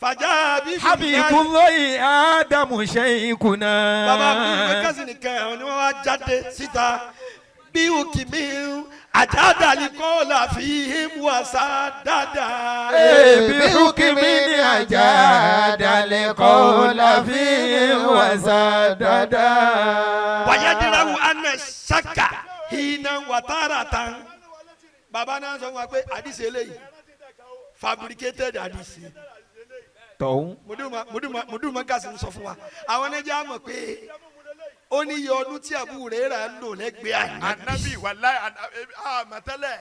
Habibullahi Adamu Sheikhuna. Bàbá mi kẹ́sì nìkan ni wọ́n wá jáde síta bí òkè mi àjàdà ní kọ́lá fi him wá sá dáadáa. Bí òkè mi ní àjàdà ní kọ́lá fi him wá sá dáadáa. Wàyádìráwù anna ṣaka hìnà wàtàrà tán. Bàbá náà sọ fún wa pé àdìsí eléyìí fabricated àdìsí. Tọ̀hún. Mùdùmá gàsì ń sọ fún wa. Àwọn ẹnẹ́jà mọ̀ pé ó ní iye ọdún tí Abu Hurairah ń lò lẹ́gbẹ̀ẹ́ Ànábì wàláhì àmọ̀tẹ́lẹ̀.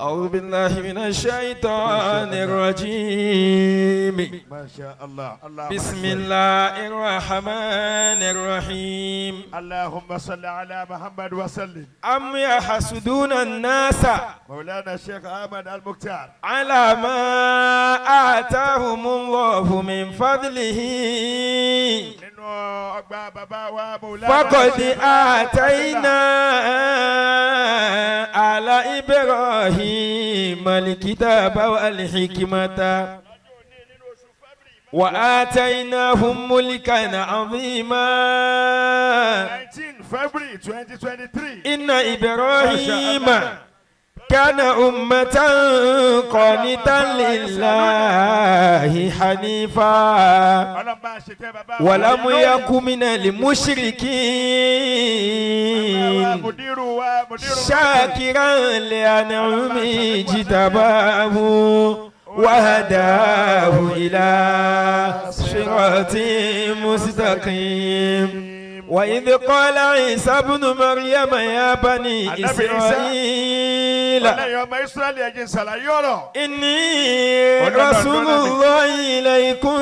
أعوذ بالله من الشيطان الرجيم. ما شاء الله. بسم الله الرحمن الرحيم. اللهم صل على محمد وسلم. أم يحسدون الناس مولانا الشيخ أحمد المختار على ما آتاهم الله من فضله فقد آتينا على إبراهيم الكتاب والحكمة وآتيناهم ملكا عظيما. 19 February 2023. إن إبراهيم كان أمة قانتا لله حنيفا ولم يكن من المشركين شاكرا لأنعمه اجتباه وهداه إلى صراط مستقيم. وإذ قال عيسى ابن مريم يا بني إسرائيل إني رسول الله إليكم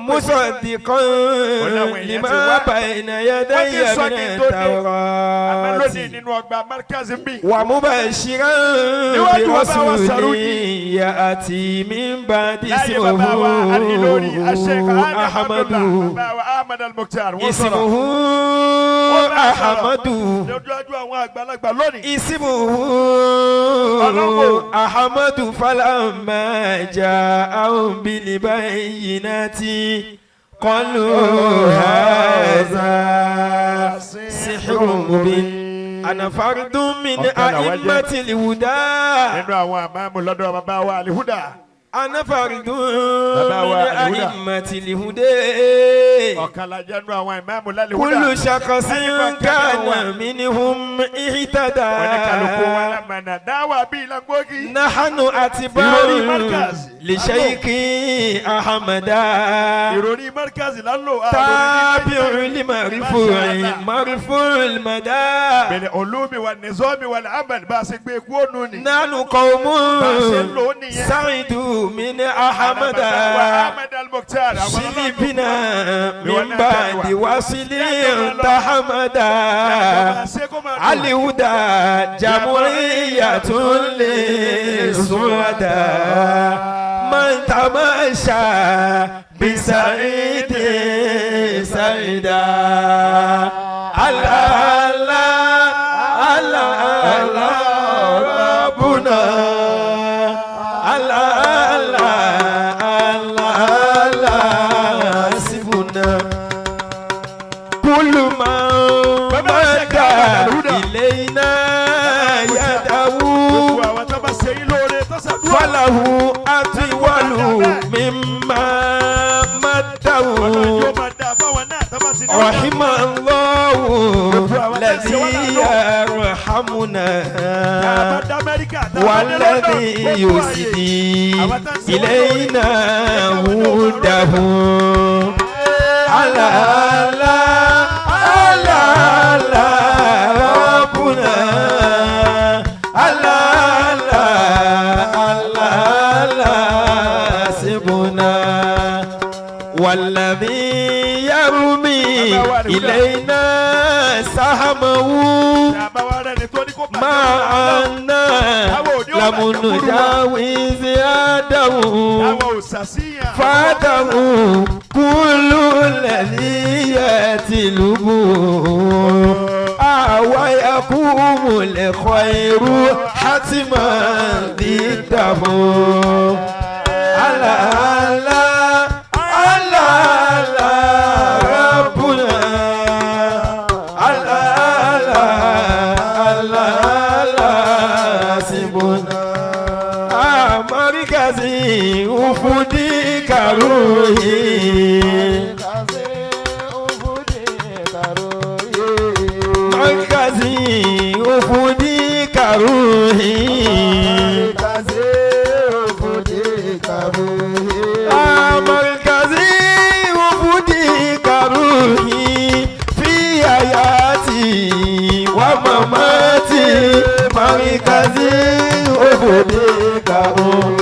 مصدقا لما بين يدي من التوراة ومبشرا برسول يأتي من بعد اسمه أحمد اسمه أحمد اسمه أحمد فلما جاءهم بالبينات قالوا هذا سحر مبين. أنا فرد من أئمة الهدى. أنا فرد من أئمة الهدى. كل شخص كان منهم اهتدى. نحن أتباع لشيخ أحمد تابع لمرفوع مرفوع المدى. بالعلوم والنظام والعمل نحن قوم سعدوا من أحمد شل بنا من بعد وصل تحمد علي هدى جمعية للسعداء من تمشى بسعيد سعيدا. الله الله الله ربنا كل ما مدى إلينا يده فله أطول مما مده. رحم الله الذي يرحمنا والذي يسدي إلينا هداه. على ربنا سبنا والذي يرمي إلينا سهمه ما أنا لم نجاوز يده فاته كل الذي يتلبه ويقوم الخير حتما ضده على ربنا سيبنا مركزي وفودي كروهي مركزي وفودي كروهي مركزي وفودي كروهي في حياتي ومماتي مركزي وفودي كروهي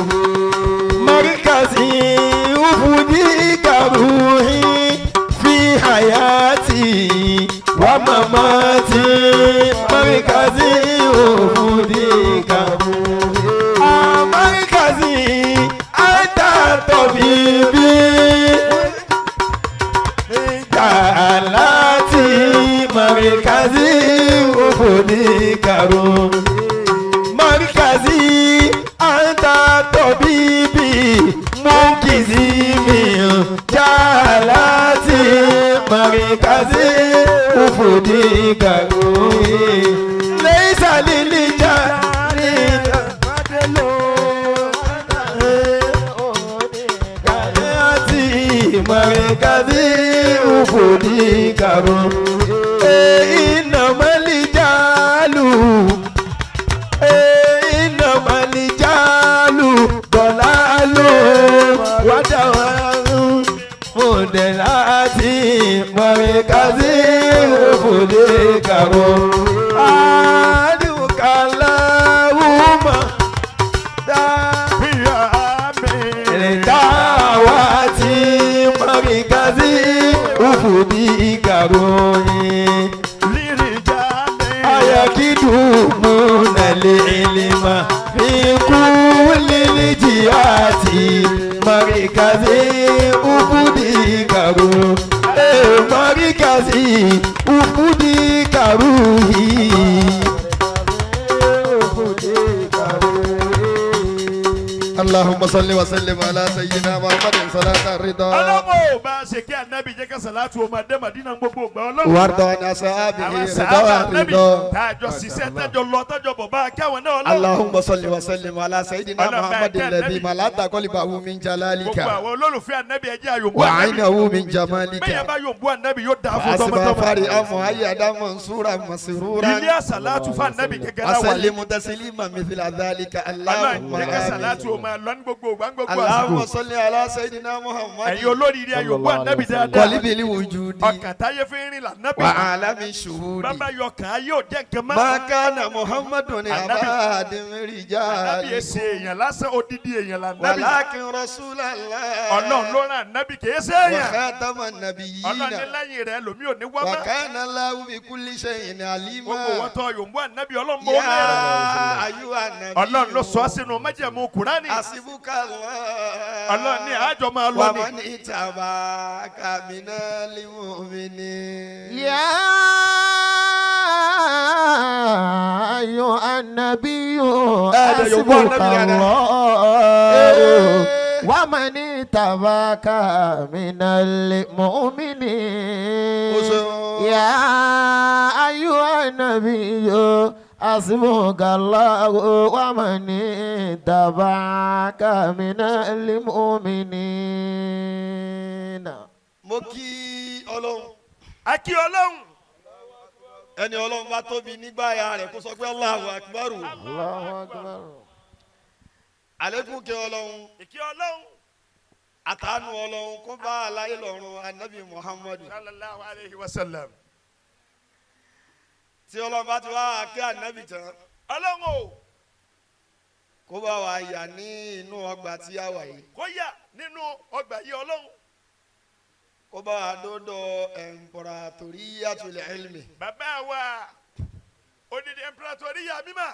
مركزي وفودي كروهي في حياتي ومماتي مركزي وفودي كروهي مركزي أنت طبيبي جعلتي مركزي وفودي كروهي مركزي أنت طبيبي منقذي من جعلتي مركزي وفودي كروهي ليس للجهل مركزي وفودي كروهي إنما الرجال ضلال ودوام مدلاتي مركزي وفودي كروهي أدعوك اللهم دعواتي مركزي وفودي كروهي يكدون العلم في كل الجهات مركزي وفودي كروهي مركزي وفودي كروهي اللهم صل وسلم على سيدنا محمد صلاة الرضا وارض عن أصحابه اللهم صل وسلم على سيدنا محمد الذي ملأت قلبه من جلالك وعينه من جمالك حسب فريئا مؤيدا منصورا مسرورا وسلم تسليما مثل ذلك اللهم آمين اللهم صل على سيدنا محمد قلب الوجود وعالم الشهود ما كان محمد أبا رجال ولكن رسول الله وخاتم النبيين وكان الله بكل شيء عليما يا أيها النبي حسبك الله ومن اتبعك من المؤمنين يا أيها النبي حسبك الله ومن اتبعك من المؤمنين يا أيها النبي حسبك الله ومن اتبعك من المؤمنين. mo kí Ọlọ́run. a kí Ọlọ́run. ẹni Ọlọ́run bá tóbi nígbà ya rẹ̀ kó sọ pé Allahu Akbar. Allahu Akbar. àlékún kí Ọlọ́run. ìkí Ọlọ́run. àtàánú Ọlọ́run kó bá aláyé lọ́run anabi Muhammadu. sallallahu alayhi wa sallam. tí Ọlọ́run bá ti wá kí ànábì tán Ọlọ́run o kó bá wa yà ní inú ọgbà tí a wà yìí kó yà nínú ọgbà yìí Ọlọ́run kó bá wa dọ́dọ̀ Imperatoriyatul Ilmi bàbá wa odidi Imperatoriya mímọ́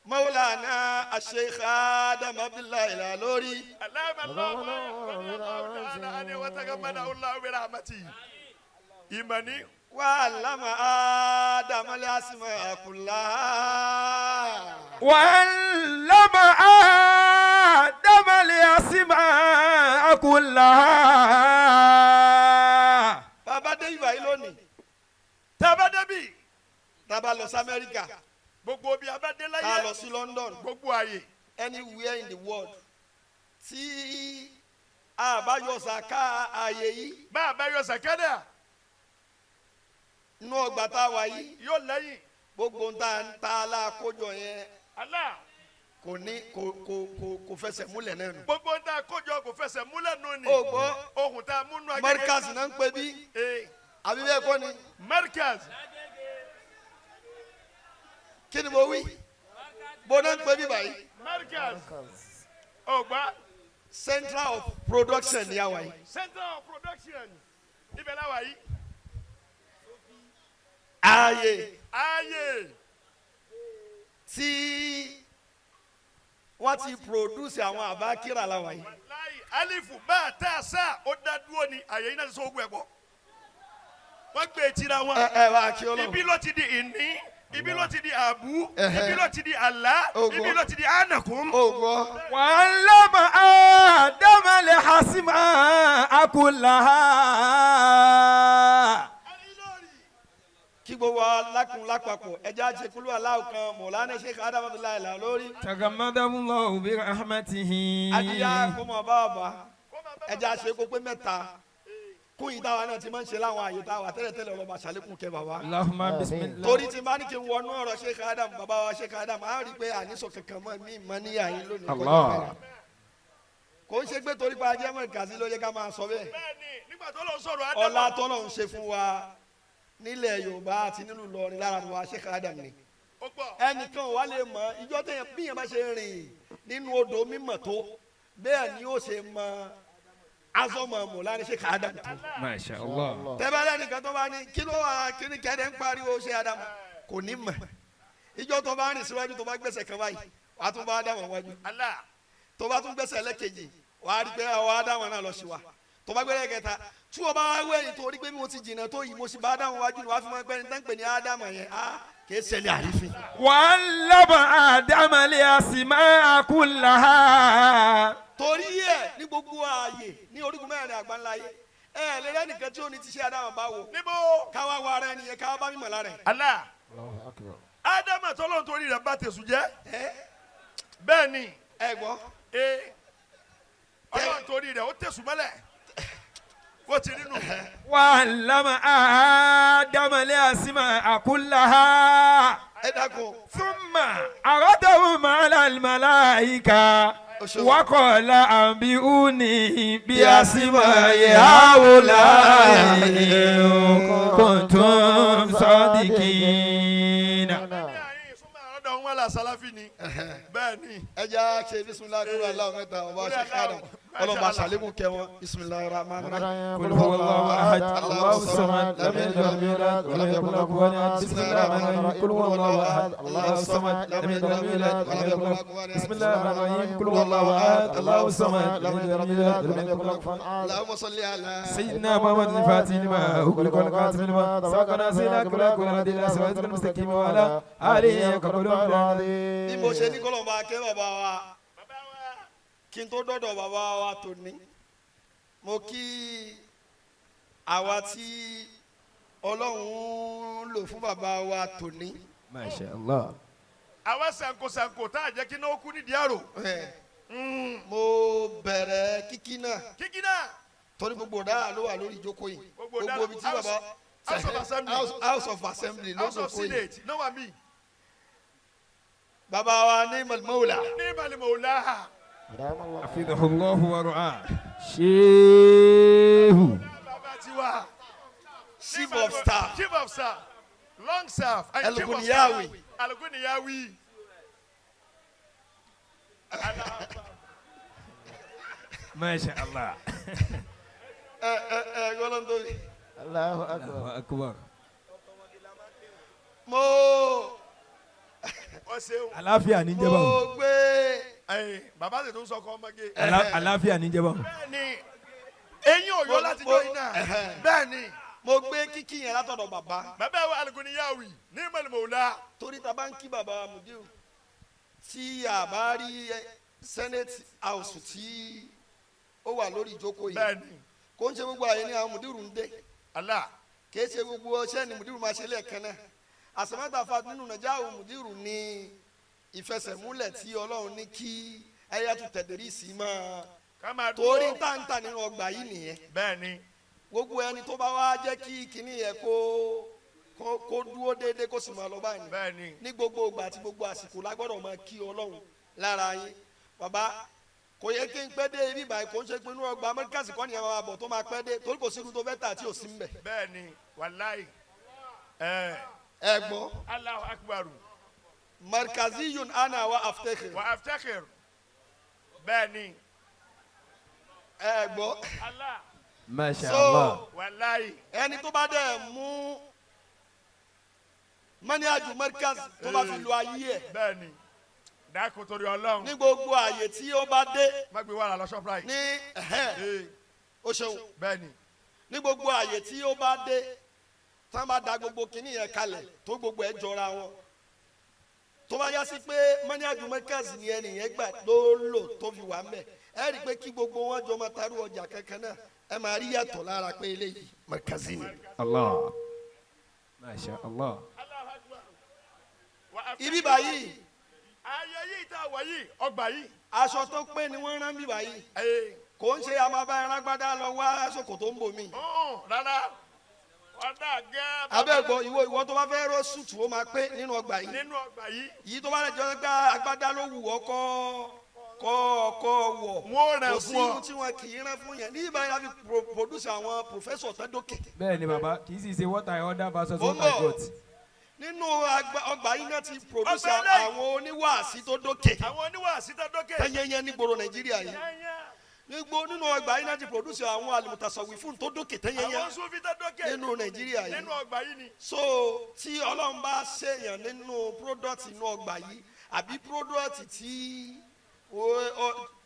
Maulana Sheikh Adam Abdullahi Al-Alori ìmọ̀ni وعلم آدم الأسماء كلها وعلم آدم الأسماء كلها. bàbá dé ìwà yìí lónìí tábà débi tábà lọ sí Amẹ́ríkà gbogbo bí a bá dé tá a láyé lọ sí London gbogbo ààyè anywhere in the world tí a bá yọ sàká ààyè yìí bá a bá yọ sàkẹ́dà inú ọgbà tá a wà yìí yóò lẹ́yìn gbogbo ń ta alákójọ yẹn Allah kò fẹsẹ̀ múlẹ̀ náà nù. gbogbo ń ta kójọ kò fẹsẹ̀ múlẹ̀ nù ni o gbọ́ ohun tá a múnú agẹ́gẹ́ Markaz náà ń pè bí àbí bẹ́ẹ̀ kọ́ ni Markaz kí ni mo wí bó náà ń pè bí báyìí Markaz ọgbà Central of Production ni àwa yìí. Center of Production ibẹ̀ la wà yìí ààyè tí wọ́n ti produce àwọn àbákírà la wà yìí. láì alifu bá a tá a sá ó dá dúró ni àyè yìí náà ti sọ ogun ẹ̀ bọ̀ wọ́n gbé etira wọn wá kí Ọlọ́run. ibi ló ti di ìní ibi ló ti di àbú ibi ló ti di àlá ibi ló ti di ànàkùn. o gbọ́. وعلم آدم الأسماء كلها. kí gbogbo alákùn lápapọ̀ ẹja ṣe kúlú aláwọ̀ kan Mọ̀lánà Sheikh Adam Abdullahi là lórí. تغمده الله برحمته. adíyá kó mọ̀ bàbá ẹja ṣe kó pé mẹ́ta kún yìí táwa náà ti máa ń ṣe láwọn àyè táwa tẹ́lẹ̀tẹ́lẹ̀ ọlọ́ba ṣàlékún kẹ bàbá. اللهم بسم الله. torí tí bá ní kí n wọnú ọ̀rọ̀ Sheikh Adam bàbá wa Sheikh Adam á rí i pé àníṣọ kankan mọ́ mi mọ́ níyà yín lónìí. Allah. kò ń ṣe pé torí pé ajẹ́ mọ̀ ìkàsí ló yẹ ká máa sọ bẹ́ẹ̀. bẹ́ẹ̀ni nígbà tó lọ sọ̀rọ̀ ọlá Ádámù tọ́lọ̀ ń ṣe fún wa nílẹ̀ Yorùbá àti nílùú Ìlọrin lára wa Sheikh Adam ni. ó gbọ́ ẹnìkan wà lè mọ ìjọ tẹyàn bí yẹn bá ṣe rìn nínú odò mímọ́ tó bẹ́ẹ̀ ni ó ṣe mọ azọmọ Mọ̀lánà Sheikh Adam tó. ما شاء الله. tẹ́bálẹ̀ nìkan tó bá ní kí ló wà kí ni kẹ́dẹ̀ ń pariwo ṣe Adam kò ní mọ̀ ìjọ tó bá rìn síwájú tó bá gbèsè kan báyìí wàá tún bá Adam wájú Allah tó bá tún gbèsè lẹ́kejì wàá rí pé àwọn Adam náà lọ sí wa tó bá gbèsè kẹta tí wọ́n bá wá wẹ̀yìn tó rí pé mo ti jìnnà tó yìí mo sì bá Adam wájú ni wàá fi mọ́ ẹgbẹ́ ní tán pè ní Adam yẹn kì í ṣẹlẹ̀ àrífín. وعلم آدم الأسماء كلها. torí ẹ ní gbogbo ààyè ní orígun mẹ́rin àgbáńláyé ẹ lè rẹ́ nìkan tí ó ní ti ṣe Ádámù bá wò níbo káwá wa ara ẹnìyẹn káwá bá mímọ̀ lára ẹ̀. Allah Ádámù tọ́lọ́ torí rẹ̀ bá tẹ̀sùn jẹ́ bẹ́ẹ̀ ni ẹ gbọ́ ọlọ́run torí rẹ̀ ó tẹ̀sùn mọ́lẹ̀ bó ti nínú. وعلم آدم الأسماء كلها. ẹ dákun ثم عرضهم على الملائكة وقال أنبئوني بأسماء هؤلاء إن كنتم صادقين. ọ̀dọ̀ wọn la sálàfì ni bẹ́ẹ̀ ni. ẹ jẹ́ ṣe bisimilahi kúrò aláwọ̀ mẹ́ta ọba Sheikh Adam ọlọ́ba ṣàlékún kẹwọn bisimilahi rahman rahim. قل هو الله أحد الله الصمد لم يلد ولم يولد ولم يكن له كفوا أحد. بسم الله الرحمن الرحيم قل هو الله أحد الله الصمد لم يلد ولم يولد ولم يكن له. بسم الله الرحمن الرحيم قل هو الله أحد الله الصمد لم يلد ولم يولد ولم يكن له كفوا أحد. اللهم صل على سيدنا محمد الفاتح لما أغلق والقاسم لما سبقنا سيدنا كلا كل هدي إلى صراطك المستقيم وعلى آله وقبل bí mo ṣe ní kọlọ́mọ akẹ́ bàbá wa kí n tó dọ́dọ̀ bàbá wa tòní mo kí àwa tí Ọlọ́run lò fún bàbá wa tòní. ما شاء الله. àwa sankosanko tá a jẹ́ kí náà kú nídìí àrò. mo bẹ̀rẹ̀ kíkí náà kíkí náà. torí gbogbo ọ̀dà ló wà lórí ìjókòó yìí gbogbo ibi tí bàbá House of Assembly House of Assembly ló House of jókòó yìí. Senate náà wà mí. bàbá wa ní mọ̀lmọ́wùlà. ní ìbàlẹ̀ mọ̀ọ́lá. حفظه الله ورعاه. شيخ. bàbá tiwa. Chief of Staff. Chief of Staff. Long Staff. and Chief of Al-Guniyawi. Staff. Al-Guniyawi. ما شاء الله. gbọ́dọ̀ tó yìí. الله أكبر. mo ó ṣeun. àlàáfíà ní jẹ́ mo báwo. gbé bàbá sì tún sọ kọ́ ọmọge. àlàáfíà ní jẹ́ báwo. bẹ́ẹ̀ni eyín òyò láti jọ iná bẹ́ẹ̀ni mo gbé kíkí yẹn látọ̀dọ̀ bàbá. bàbá wa Al-Guniyawi ní mọ̀lẹ́mọ̀lá. torí ta bá ń kí bàbá mudiru tí a bá rí senate house tí ó wà lórí ìjókòó yìí. bẹ́ẹ̀ni. kò ń ṣe gbogbo àyè ní àwọn mudiru ń dé. Allah. kì í ṣe gbogbo ọṣẹ́ ni mudiru máa ṣe lẹ́ẹ̀kan náà. àsèmọ́tà fa nínú nàìjíríà àwọn mudiru ní ìfẹsẹ̀múlẹ̀ tí ọlọ́run ní kí ayatu tẹ̀dẹ̀rìsì máa. torí táǹtà nínú ọgbà yìí nìyẹn. bẹ́ẹ̀ni. gbogbo ẹni tó bá wá jẹ́ kí kinní yẹn kó dúró déédéé kó sì máa lọ báyìí. bẹ́ẹ̀ni. ní gbogbo ìgbà àti gbogbo àsìkò la gbọ́dọ̀ máa kí ọlọ́run lára yín. bàbá kò yẹ kí n pẹ́ dé ibi ìbàyìí kò ń ṣe pé inú ọgbà amẹ́ríkàsì kọ́ni ẹ̀ máa bọ̀ tó máa pẹ́ dé torí kò sí irú tó fẹ́ tà tí ò sí mbẹ̀. bẹ́ẹ̀ni wàláì. ẹ gbọ́. Allahu akbar. markaziyun ana wa aftakhir. wa aftakhir. bẹ́ẹ̀ni. ẹ gbọ́. Allah. Masha Allah. wàláì. ẹni tó bá dẹ̀ mú manhaju markaz tó bá fi lo ayé ẹ̀. bẹ́ẹ̀ni. dákun torí Ọlọ́run. ní gbogbo àyè tí ó bá dé. má gbé wàrà lọ Shoprite. ní ó ṣeun. bẹ́ẹ̀ni. ní gbogbo àyè tí ó bá dé tí wọ́n bá da gbogbo kínní yẹn kalẹ̀ tó gbogbo ẹ̀ jọra wọn. tó bá yá sí pé manhaju markaz ni ẹnìyẹn gbà ló lò tó fi wà mẹ́ ẹ rí i pé kí gbogbo wọn jọ máa tarú ọjà kankan náà ẹ máa rí yàtọ̀ lára pé eléyìí markazi ni. Allah. Masha Allah. ibi báyìí. ayé yìí tá a wà yìí ọgbà yìí. aṣọ tó pé ni wọ́n rán bí báyìí. kò ń ṣe àmàbá ẹran gbádá lọ wá ṣòkòtò ń bò mí. rárá ọ̀dà gẹ́. abẹ́gbọ́ ìwọ tó bá fẹ́ rọ́ sùtù ó máa pé nínú ọgbà yìí. nínú ọgbà yìí. yìí tó bá lè jọ pé agbádá ló wù ọ́ kọ́ wọ̀. wọ́n rẹ̀ kò fún sí ọ. ohun tí wọn kì í rán fún yẹn ní ìbáyìí láti produce àwọn professor tó dókè. Bẹ́ẹ̀ni bàbá kì í sì ṣe what I order versus what I Bọ́mbọ̀. got. nínú ọgbà yìí náà ti produce Ọgbà eléyìí. àwọn oníwàásí tó dókè. àwọn oníwàásí tó dókè. tẹ́yẹ́yẹ́ ní gbòòrò nàìjíríà yìí. nínú ọgbà yìí náà ti produce àwọn alimutasawifun tó dókè tẹ́yẹ́yẹ́ àwọn sufi tó dókè. nínú nàìjíríà yìí. nínú ọgbà yìí ni. so tí ọlọ́run bá ṣèyàn nínú product inú ọgbà yìí àbí product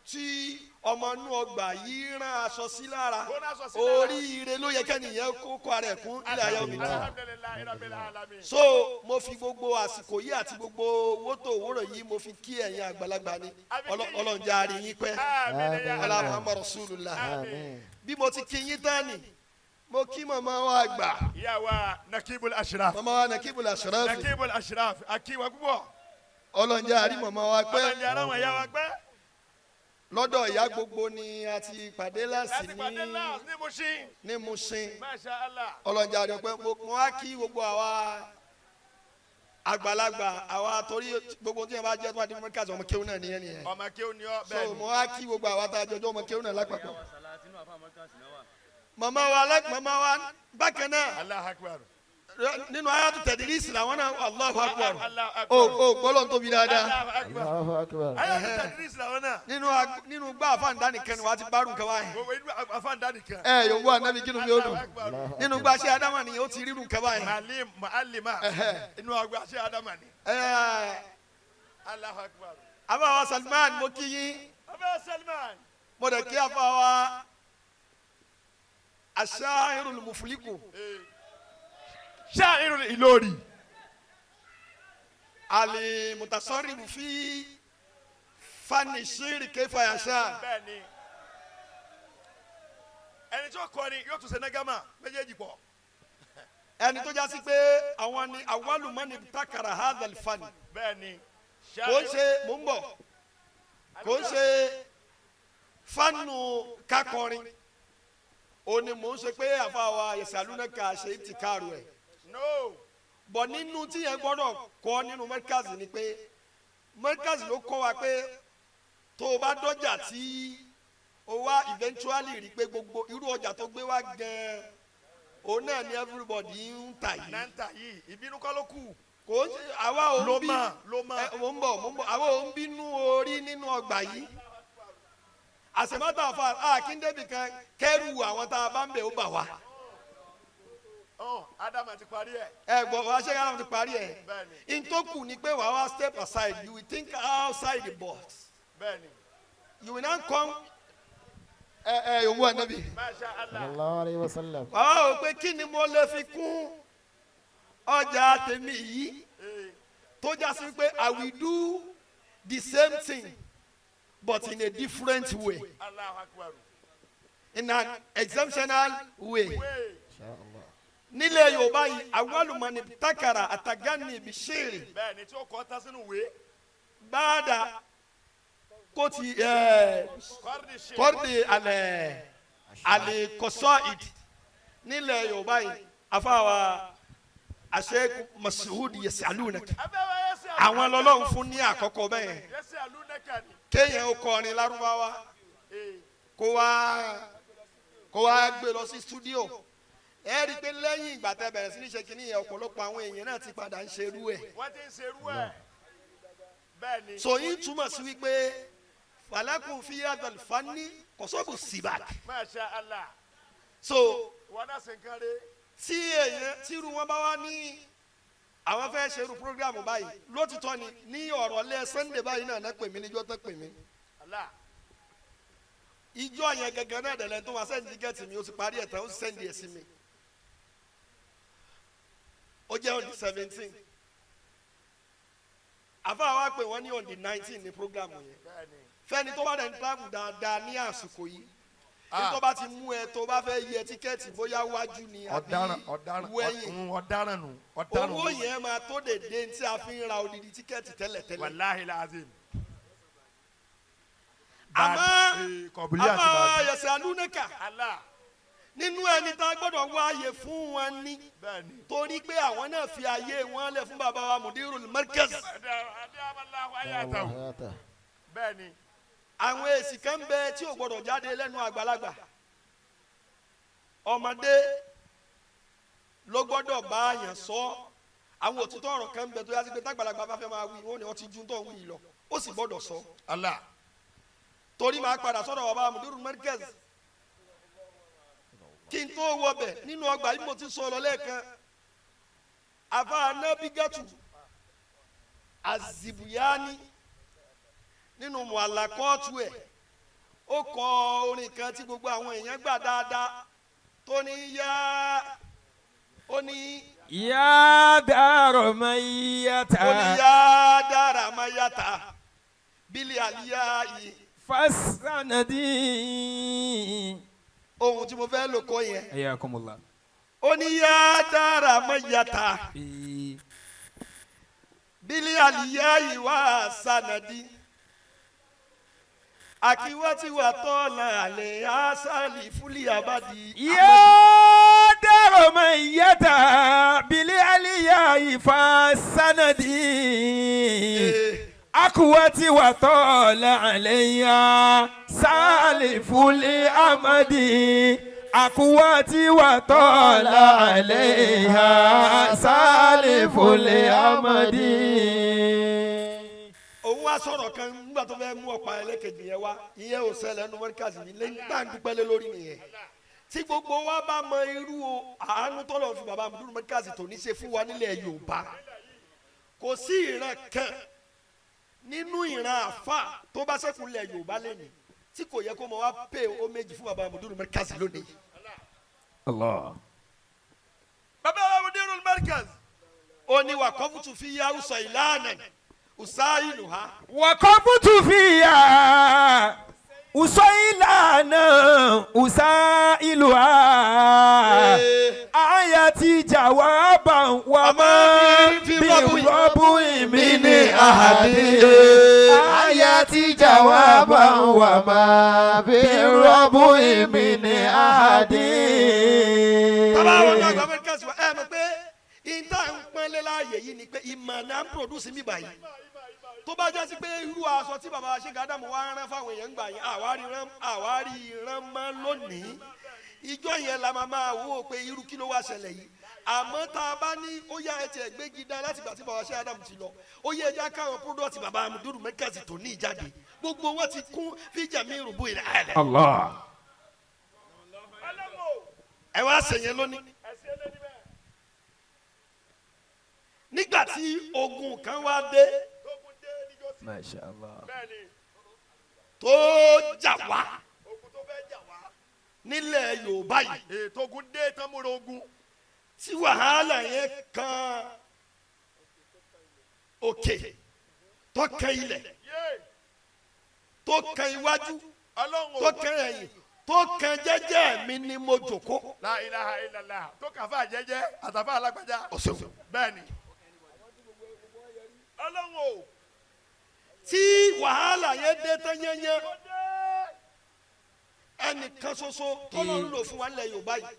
tí ọmọ inú ọgbà yìí rán aṣọ sí lára oríire ló yẹ kẹ́nìyàn kó ara ẹ̀ kún ilé ayé omi tán. Alhamdulillahi rabbil alamin. so mo fi gbogbo àsìkò yìí àti gbogbo wótò òwúrọ̀ yìí mo fi kí ẹ̀yin àgbàlagbà ni ọlọ́run jẹ́ àárín yín pẹ́ Àmín ya Allah. Muhammad Rasulullah Àmín. bí mo ti kí yín tán ni mo kí màmá wa àgbà ìyá wa Nakibul Ashraf. màmá wa Nakibul Ashraf Nakibul Ashraf akíwa púpọ̀. ọlọ́run jẹ́ àárín màmá wa pẹ́ ọlọ́njẹ́ ara wọn ìyá wa pẹ́. lọ́dọ̀ ìyá gbogbo ni a ti pàdé láti láti pàdé láàs ní Mushin. ní Mushin Masha Allah. ọlọ́run jẹ́ àárín pẹ́ mo wá kí gbogbo àwa àgbàlagbà àwa torí gbogbo tí yẹn bá jẹ́ tó bá di mọ́kàtí ọmọ kéwù náà nìyẹn ọmọ kí ó ní ọ so bẹ́ẹ̀ ni. mo wá kí gbogbo àwa tá a jọjọ́ ọmọ kéwù náà lápapọ̀ màmá wa bákan náà Allahu akbar. nínú ayatu tadris làwọn náà Allahu akbar Allahu akbar. o gbọ́dọ̀ ń tóbi dáadáa Allahu akbar. Allahu akbar. ayé tadris làwọn náà. nínú gbá àfáàndá nìkan ni wàá ti bárù nǹkan wáyé gbogbo inú afáǹdá nìkan. yòówó anabi kí ló fi ó dùn Allahu akbar. nínú gbá ṣe adama ni ó ti rírun nǹkan wáyé Malim muallima. inú ọgbà ṣe adama ni. Allahu akbar. abawa Salman mo kí yín Abba Salman. mo dẹ̀ kí abawa aṣáírùl mufliku Sha'irul Ilori. ali mutasarrifu fi fani ṣírí kẹfà yàṣà bẹ́ẹ̀ni ẹni tí ó kọ ni yóò tún ṣe nẹgàmà méjèèjì pọ̀. ẹni tó jásí pé àwọn ni awalumani takara hadal fani bẹ́ẹ̀ni. kò ń ṣe mò ń bọ̀ kò ń ṣe fanu kakọrin òní mò ń ṣe pé àfàwà yasalunaka ṣe ìtìkárù ẹ̀ no. bọ̀ nínú tí yẹn gbọ́dọ̀ kọ́ nínú mẹ́ríkàsì ni pé mẹ́ríkàsì ló kọ́ wa pé tó o bá dọ́jà tí o wá eventually rí pé gbogbo irú ọjà tó gbé wá gan-an òun náà ni everybody ń tà yìí nanta yìí ìbínú kọ́ ló kù. kò ń ṣe àwa ò ń bí ló máa. mò ń bọ̀ àwa ò ń bínú orí nínú ọgbà yìí àṣemọ́tò àfa àkíndébì kan kẹ́rù àwọn tá a bá ń bẹ̀ ó bà wá Adama ti parí ẹ̀. ẹ gbọ́ wá ṣé káwọn ti parí ẹ̀ bẹ́ẹ̀ni ntòkù ni pé wàá wá step aside you will think outside the box bẹ́ẹ̀ni. you will now come owó ànábì. sallallahu alayhi wa sallam. wàá wò pé kí ni mo lè fi kún ọjà tèmi yìí tó já sí pé I will do the same thing but in a different way, in an exemptional way. nílẹ̀ yorùbá yìí awalumani takara atagani bishiri. bẹ́ẹ̀ni tí ó kọ́ tá sínú ìwé. báàdà kò ti kọ́ọ̀dì alẹ́ kọ́sọ́ìd nílẹ̀ yorùbá yìí afáwa àṣẹ Mas'ud yasalunaka àwọn lọ́lọ́run fún ní àkọ́kọ́ bẹ́ẹ̀ kéèyàn ó kọrin lárúbáwá kó wá gbé lọ sí stúdíò ẹ rí i pé lẹ́yìn ìgbà tẹ́ bẹ̀rẹ̀ sí ní ṣe kínní yẹn ọ̀pọ̀lọpọ̀ àwọn èèyàn náà ti padà ń ṣerú ẹ̀. wọ́n ti ń ṣerú ẹ̀ bẹ́ẹ̀ ni. so yín túmọ̀ sí wípé falakun fi adal fani kọ̀sọ́bù sibak. Masha Allah. so wọn náà ṣe nǹkan rẹ. tí èèyàn tírú wọn bá wá ní àwọn fẹ́ ṣerú programu báyìí lótìtọ́ ni ní ọ̀rọ̀ lẹ́ Sunday báyìí náà pè mí níjọ́ tó pè mí. ìjọ yẹn gẹ́gẹ́ náà dẹ̀lẹ́ tó wá sẹ́ndì tíkẹ́ẹ̀tì mi ó sì parí ẹ̀ tán ó sì sẹ́ndì ẹ̀ sí mi. ó jẹ́ on the 17 àfa wa pè wọ́n ní on the 19 ní programu yẹn fẹ́ni tó bá dẹ̀ ń travel dáadáa ní àsìkò yìí tó bá ti mú ẹ tó bá fẹ́ yẹ tíkẹ́ẹ̀tì bóyá wájú ni àbí wẹ̀yìn ọ̀daràn nù. owó yẹn máa tó dédé tí a fi ń ra odidi tíkẹ́ẹ̀tì tẹ́lẹ̀tẹ́lẹ̀. wàláhi lazim. àmọ́ yẹsẹ̀ alúnẹ́kà nínú ẹni tá a gbọ́dọ̀ wá ààyè fún wọn ní torí pé àwọn náà fi ààyè wọn lẹ̀ fún bàbá wa Mudirul Markaz. bẹ́ẹ̀ni. àwọn èsì kan bẹ tí ò gbọ́dọ̀ jáde lẹ́nu àgbàlagbà ọmọdé ló gbọ́dọ̀ bá àyàn sọ àwọn òtítọ́ ọ̀rọ̀ kan bẹ tó yá sí pé tágbàlagbà bá fẹ́ máa wí wọn ni wọ́n ti ju tó ń wí lọ ó sì gbọ́dọ̀ sọ. torí máa padà sọ́dọ̀ bàbá Mudirul Markaz kí n tó wọbẹ̀ nínú ọgbà yìí mo ti sọ lọ lẹ́ẹ̀kan àfa Nabigatu Azibuyani nínú mualakọ́ọ̀tù ẹ̀ ó kọ orin kan tí gbogbo àwọn èèyàn gbà dáadáa tó ní ó ní. ya dara mayata. ó ní ya dara mayata bílí àlíyá yìí. fasanadi. ohun tí mo fẹ́ lò kọ́ yẹn. ayakumullah. ó ní ya dara mayata bílí àlíyá yìí wá sanadi. Akiwati wa tola ale asali fuli abadi. Ya daro mayata bili aliya ifa sanadi. Akiwati wa tola aleya sali fuli amadi. Akiwati wa tola aleya sali fuli amadi. Òun wá sọ̀rọ̀ kan nígbà tó fẹ́ mú ọ̀pá ẹlẹ́kejì yẹn wá ìyẹn ò ṣẹlẹ̀ ẹnu mọ́ríkàsì mi lẹ́yìn tá à ń dúpẹ́ lé lórí nìyẹn tí gbogbo wa bá mọ irú àánú tọ́lọ̀ fún bàbá Mudirul Markaz tó ní ṣe fún wa nílẹ̀ Yorùbá kò sí ìran kan nínú ìran àfà tó bá ṣẹ́kù nílẹ̀ Yorùbá lẹ́nu tí kò yẹ kó mọ wá pé ó méjì fún bàbá Mudirul Markaz lónìí. Allah. bàbá Mudirul Markaz ó ní wà kọ́fùtù fi yá ọ̀sọ̀ ìlànà usailuha wakabutu fiya usailana usailuha ayati jawaban wa ma bi rabu imini ahadi ayati jawaban wa ma bi rabu imini ahadi. Bàbá wọn náà gbàgbé kẹsì ẹ mọ̀ pé ìta ń pẹ́lẹ́ láàyè yìí ni pé ìmọ̀ náà ń produce mi báyìí tó bá jẹ́ sí pé irú aṣọ tí bàbá Sheikh Adamu wá rán fáwọn èèyàn gbà yẹn àwárí ìran mọ́ lónìí ìjọ yẹn la máa wò ó pé irú kí ló wá ṣẹlẹ̀ yìí àmọ́ tá a bá ní ó yá ẹ tiẹ̀ gbégi dá láti gbà tí bàbá Sheikh Adamu ti lọ ó yẹ ẹja káwọn product bàbá Mudirul Markaz tó ní ìjáde gbogbo wọn ti kún fíjà mi rúbú ilẹ̀ àlẹ́. Allah. ẹ wá ṣèyẹn lónìí. nígbà tí ogun kan wá dé. Masha Allah. tó jà wá nílẹ̀ Yorùbá yìí ètò ogun dé tán múra ogun tí wàhálà yẹn kan òkè tó kan ilẹ̀ tó kan iwájú tó kan ẹ̀yìn tó kan jẹ́jẹ́ mi ni mo jòkó. La ilaha illallah tó kàfà jẹ́jẹ́ àtàfà alágbájá. ọ̀sẹ̀ bẹ́ẹ̀ni ọlọ́run o. tí wàhálà yẹn dé tán yẹnyẹn ẹnìkan ṣoṣo tọ́lọ́run lò fún wa nílẹ̀ Yorùbá yìí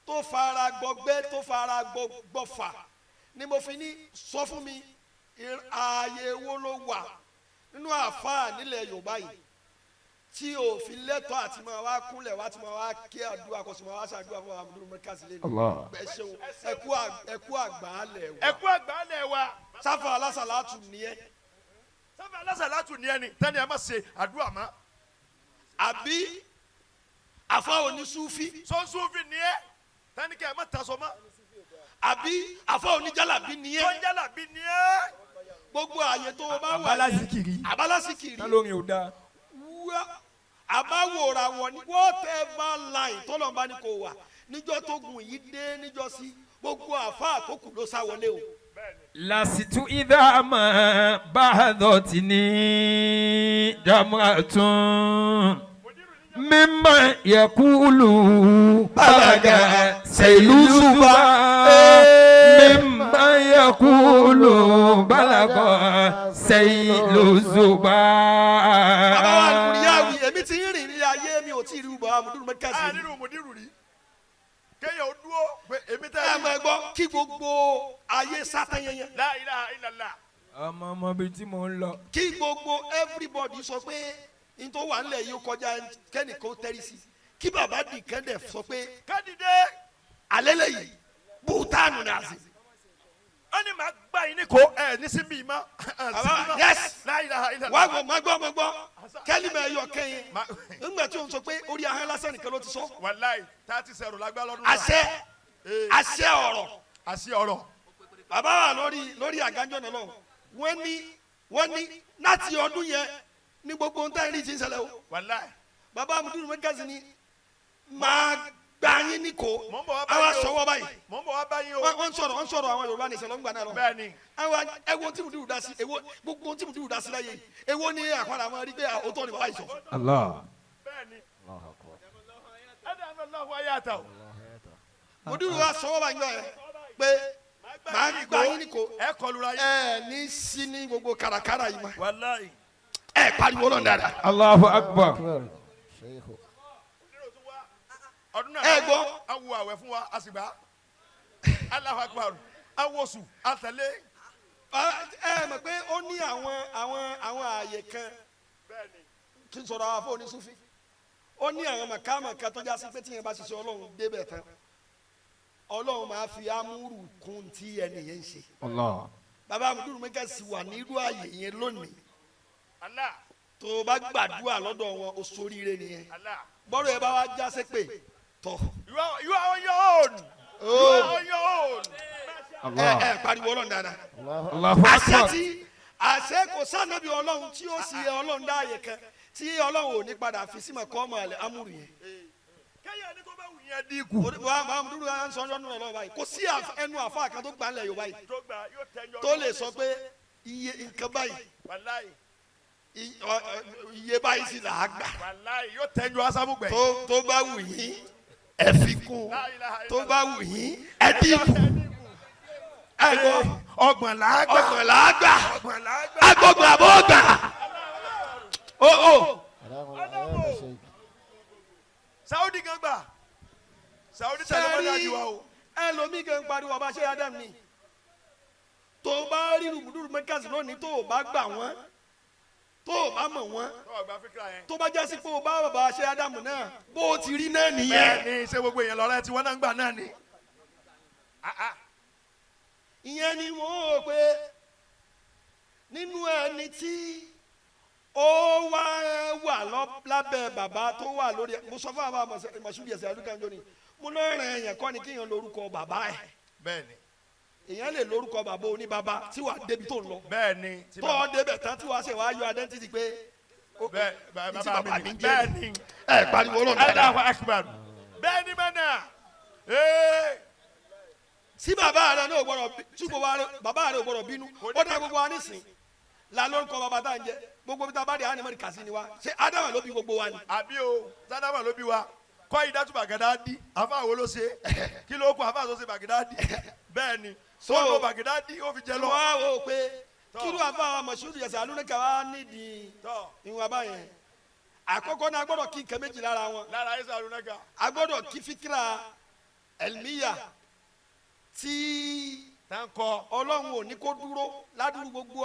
tó fara gbọgbẹ́ tó fara gbọfà ni mo fi ní sọ fún mi ààyè wo ló wà nínú àfáà nílẹ̀ Yorùbá yìí tí òfin lẹ́tọ̀ àti máa wá kúnlẹ̀ wá ti máa wá kí àdúrà kò sì máa wá ṣàdúrà fún Abdul Markaz lẹ́nu ẹ ṣeun ẹkú àgbàálẹ̀ wa ẹkú àgbàálẹ̀ wa. sáfà alásàlátù nìyẹn. sáfà alásàlátù nìyẹn ni tẹ́ni ẹ má ṣe àdúrà mọ́. àbí àfa onísúfí. sọ́nsúfì nìyẹn tẹ́ni kẹ́ ẹ má tasọ mọ́. àbí àfa oníjàlábí nìyẹn. oníjàlábí nìyẹn. gbogbo àyè tó o bá wà abalazikiri abalazikiri. tálórin ò dáa. àbáwòrán wọn ni whatever line tọ́lọ́mbá ni kò wà níjọ́ tó gùn yìí dé níjọ́ sí gbogbo àfa tó kù ló sá wọlé o. lasitu idama bahadotini jamratun mimma yakulu balaga seiluzuba mimma yakulu balaga seiluzuba. bàbá wa Al-Qur'ani èmi ti ń rìn ní ayé mi ò tí ì rí bàbá Abdul Markaz. nínú mòdìrú rí kéèyàn ó dúró pé èmi tẹ́ ẹ máa gbọ́ kí gbogbo ayé sátán yẹn yẹn. La ilaha illallah. ọmọ bíi tí mò ń lọ. kí gbogbo everybody sọ pé n tó wà nílẹ̀ yìí kọjá kẹ́nìkan tẹ́rí sí kí bàbá nìkan dẹ̀ sọ pé kádìdé alẹ́ lẹ́yìn bùtánù náà sí. ó ní màá gbà yín ní kó ẹ ní sí mi mọ́. yes La ilaha illallah. wá gbọ́ má gbọ́ kẹ́lí mẹ́ yọ kẹ́yìn ńgbà tí o sọ pé orí ahọ́n lásán nìkan ló ti sọ. wàláì 30 lágbá lọ́dún náà. àṣẹ ọ̀rọ̀. àṣẹ ọ̀rọ̀. bàbá wa lórí àgájọ́ náà lọ wọ́n ní láti ọdún yẹn ní gbogbo ohun tá a rí ti ń ṣẹlẹ̀ o. wàláì. bàbá Abdul Markaz ni máa gbà yín ní kó àwa sọwọ́ báyìí. mọ̀ ń bọ̀ wá báyìí o. wọ́n sọ̀rọ̀ àwọn Yorùbá ní ìṣẹ̀lẹ̀ ńgbà náà lọ. bẹ́ẹ̀ni. àwọn ẹwọ tí mo dìrù dá sí gbogbo tí mo dìrù dá sí láyé èwo ni àpárá àwọn rí pé òótọ́ ni bàbá yìí sọ. Allah. bẹ́ẹ̀ni. ẹ̀dá Allahu ayata o. mo dìrù wá sọwọ́ báyìí yọ ẹ pé máa gbà yín ní kó ẹ kọlura yín. ẹ ní sí ní gbogbo kàràkàrà yìí ma. wàláì. ẹ pariwo lọ dáadáa. Allahu akbar. ọdún náà ẹ gbọ́. awo àwẹ̀ fún wa a sì gbà. Allahu akbar awosu àtẹlé. ẹ mọ̀ pé ó ní àwọn ààyè kan tí ń sọ̀rọ̀ àwọn afọ onísúfì ó ní àwọn màkàmà kan tó já sí pé tíyẹn bá ṣiṣẹ́ Ọlọ́run débẹ̀ tán Ọlọ́run máa fi amúrù kún tí ẹnìyẹn ń ṣe. Allah. bàbá Abdul Markaz wà ní irú ààyè yẹn lónìí Allah. tó o bá gbàdúrà lọ́dọ̀ wọn o ṣoríire nìyẹn Allah. bọ́rọ̀ yẹn bá wá já sí pé tọ̀. You are on your own. You are on your own. Allah. pariwo Ọlọ́run dáadáa. Allahu akbar. àṣẹ kò sànàbí Ọlọ́run tí ó sì Ọlọ́run dá ààyè kan tí Ọlọ́run ò ní padà fi sí màkọ́ ọmọ àlẹ́ amúrù yẹn. kéèyàn ní kó bá wù yẹn dínkù. bàbá Abdul Markaz sọ ọdún lọ́wọ́ báyìí kò sí ẹnu àfa kan tó gbà ń lẹ̀ Yorùbá yìí tó gbà yóò tẹ́jọ́. tó lè sọ pé iye nǹkan báyìí wàláì. iye báyìí sì là á gbà wàláì yóò tẹ́jọ́ asámúgbẹ̀. tó bá wù yín ẹ fi kún tó bá wù yín ẹ dínkù ẹ gbọ́ ọgbọ̀n làágbà. ọgbọ̀n làágbà ọgbọ̀n làágbà. agbọ̀gbọ̀n àbọ̀gbà o. Saudi gan gbà. Saudi tẹ̀lé wọn dájú wa o. ẹlòmíì kan pariwo ọba ṣe Adam ni tó o bá rí Abdul Markaz lónìí tó o bá gbà wọ́n tó o bá mọ̀ wọ́n tó bá jásí pé o bá bàbá ṣe Adam náà bó o ti rí náà nìyẹn. bẹ́ẹ̀ni ṣé gbogbo èèyàn lọ́rẹ́ tí wọ́n náà ń gbà náà ni. ìyẹn ni mo rò pé nínú ẹni tí ó wà lábẹ́ bàbá tó wà lórí mo sọ fún bàbá Masudi ẹsẹ alúkànjọ ni mo náà ràn èèyàn kọ́ ni kéèyàn lórúkọ bàbá ẹ̀. bẹ́ẹ̀ni. èèyàn lè lórúkọ bàbá oní bàbá tí wàá débi tó ń lọ. bẹ́ẹ̀ni. tó o débẹ̀ tán tí wàá ṣe wàá yọ identity pé bẹ́ẹ̀ tí bàbá mi ń bẹ́ẹ̀ jẹ́ ni ẹ pariwo Ọlọ́run dáadáa. Allahu Akbar bẹ́ẹ̀ ni mẹ́nà tí bàbá rẹ ní ògbọ́dọ̀ tí bàbá rẹ ògbọ́dọ̀ bínú ó dá gbogbo wa nísìn la lórúkọ bàbá tá à ń jẹ gbogbo bí tá a bá dé á ní mọ́ni kàsí ni wa ṣé Ádámù ló bí gbogbo wa ni. àbí o sádàmà ló bí wa kọ́ ìdájú Bàgádádì àfa wo ló ṣe kí ló kún àfa tó ṣe Bàgádádì bẹ́ẹ̀ ni sọ́dọ̀ Bàgádádì ó fi jẹ lọ. wá wò ó pé kí ló àfa wa Mọ̀ṣúrù yẹ̀sẹ̀ alúnẹ́kà wa nídìí ìwọ̀n abáyẹn àkọ́kọ́ náà a gbọ́dọ̀ kí nǹkan méjì lára wọn. lára ayé sàrún náà ga. a gbọ́dọ̀ kí fikira ẹlmiya tí táǹkọ. Ọlọ́run ò ní kó dúró ládùúgbò gbogbo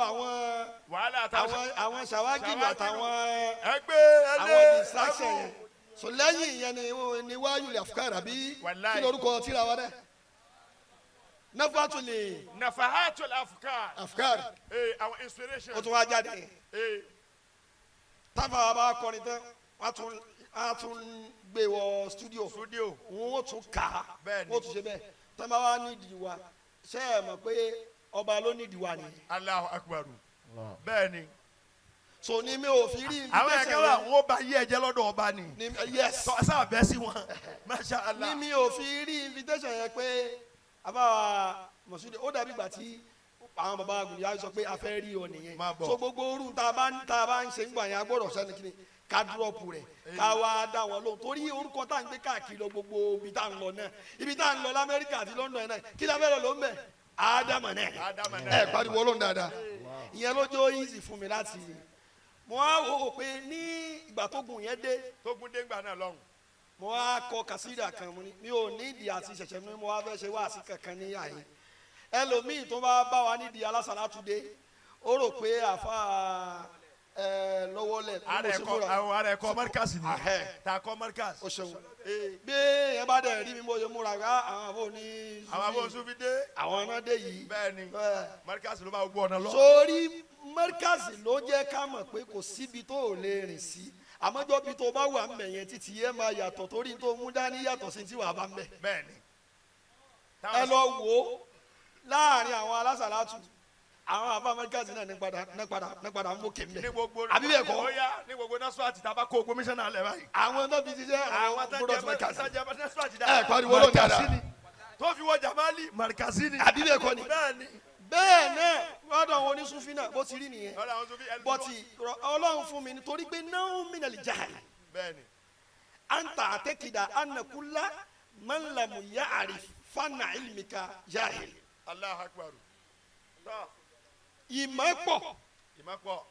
wàhálà àwọn ṣàwágìlì àtàwọn ẹgbẹ́ àwọn distraction yẹn so lẹ́yìn yẹn ni wáyù lè afukara bí kí lórúkọ tíra wa dẹ nafatuli. nafahatul afukar. our inspiration. o tún wá jáde. tábà bá kọrin tán wọ́n tún gbé wọ studio wọ́n tún kà á wọ́n tún ṣe bẹ́ẹ̀ tábà wá nídìí wa ṣé ẹ mọ̀ pé ọba ló nídìí wa ni. Allahu Akbar bẹ́ẹ̀ ni. so ni mi ò fi rí invitation àwọn ẹ̀kẹ́ wa wọ́n bá yí ẹ̀jẹ̀ lọ́dọ̀ ọba ni. yes sáà bẹ́ sí wọn Masha Allah. ni mi ò fi rí invitation yẹn pé àbáwá Mọ̀ṣúdì ó dàbí ìgbà tí àwọn baba àgùnìyà sọ pé a fẹ́ rí ọ nìyẹn so gbogbo orun tá a bá ń ṣe ń gbà yẹn a gbọ́dọ̀ sẹ́ni kí ni ká dúrọ́pù rẹ̀ ká wá dá wọn lóhùn torí orúkọ tá à ń gbé káàkiri lọ gbogbo ibi tá à ń lọ náà ibi tá à ń lọ l'Amẹ́ríkà àti London yẹn náà kí la fẹ́ lọ ń bẹ̀ Ádámù náà ẹ pariwo Ọlọ́run dáadáa ìyẹn ló jó easy fún mi láti mo á wò ó pé ní ìgbà tó gùn yẹn dé ńgbà náà lọ́hùn mo á kọ kàsídà kan mi ò ní ìdí àti ṣẹ̀ṣẹ̀ mi mo wá fẹ́ ṣe wáàsí kankan ní àyè ẹlòmíì tó bá wà nídìí alásàlátúndé ó rò pé àfa lọ́wọ́lẹ̀ àwọn ará ẹ̀kọ́ mọ́ríkàsì ni ta kọ́ mọ́ríkàsì. o ṣeun bí ẹ bá dẹ̀ rí mi mo ṣe múra ká àwọn àbò ní. àwọn àbò Sufi dé. àwọn náà dé yìí. bẹ́ẹ̀ni mọ́ríkàsì ló bá gbọ́ ọ̀nà lọ. sórí mọ́ríkàsì ló jẹ́ ká mọ̀ pé kò síbi tó ò lè rìn sí àmọ́jọ́ bí tó bá wà ń bẹ̀ yẹn títí yẹn máa yàtọ̀ torí tó mú dání yàtọ̀ sí tí wàá bá ń bẹ̀. bẹ́ẹ̀ni. ẹ lọ wò ó láàrin àwọn alásàlátù àwọn àbá amẹ́ríkàsì náà ní padà ń mókè mbẹ. àbí bẹ́ẹ̀ kọ́. ní gbogbo nasuwati tá a bá kó komisanna lẹ báyìí. àwọn tó fi ṣiṣẹ́ àwọn bọ́dọ̀ amẹ́ríkàsì. ẹ pariwo ló dára. tó fi wọ jamali marikasi ni. àbí bẹ́ẹ̀ kọ́ ni. bẹ́ẹ̀ náà gbọ́dọ̀ wọn ní Sufi náà bó ti rí nìyẹn. bọ́tì Ọlọ́run fún mi nítorí pé náà mi nà lè jà. anta àtẹ́kìdá anakula mọ́nlamu yaari fana ilmika jahil. Allahu Akbar. ìmọ̀ pọ̀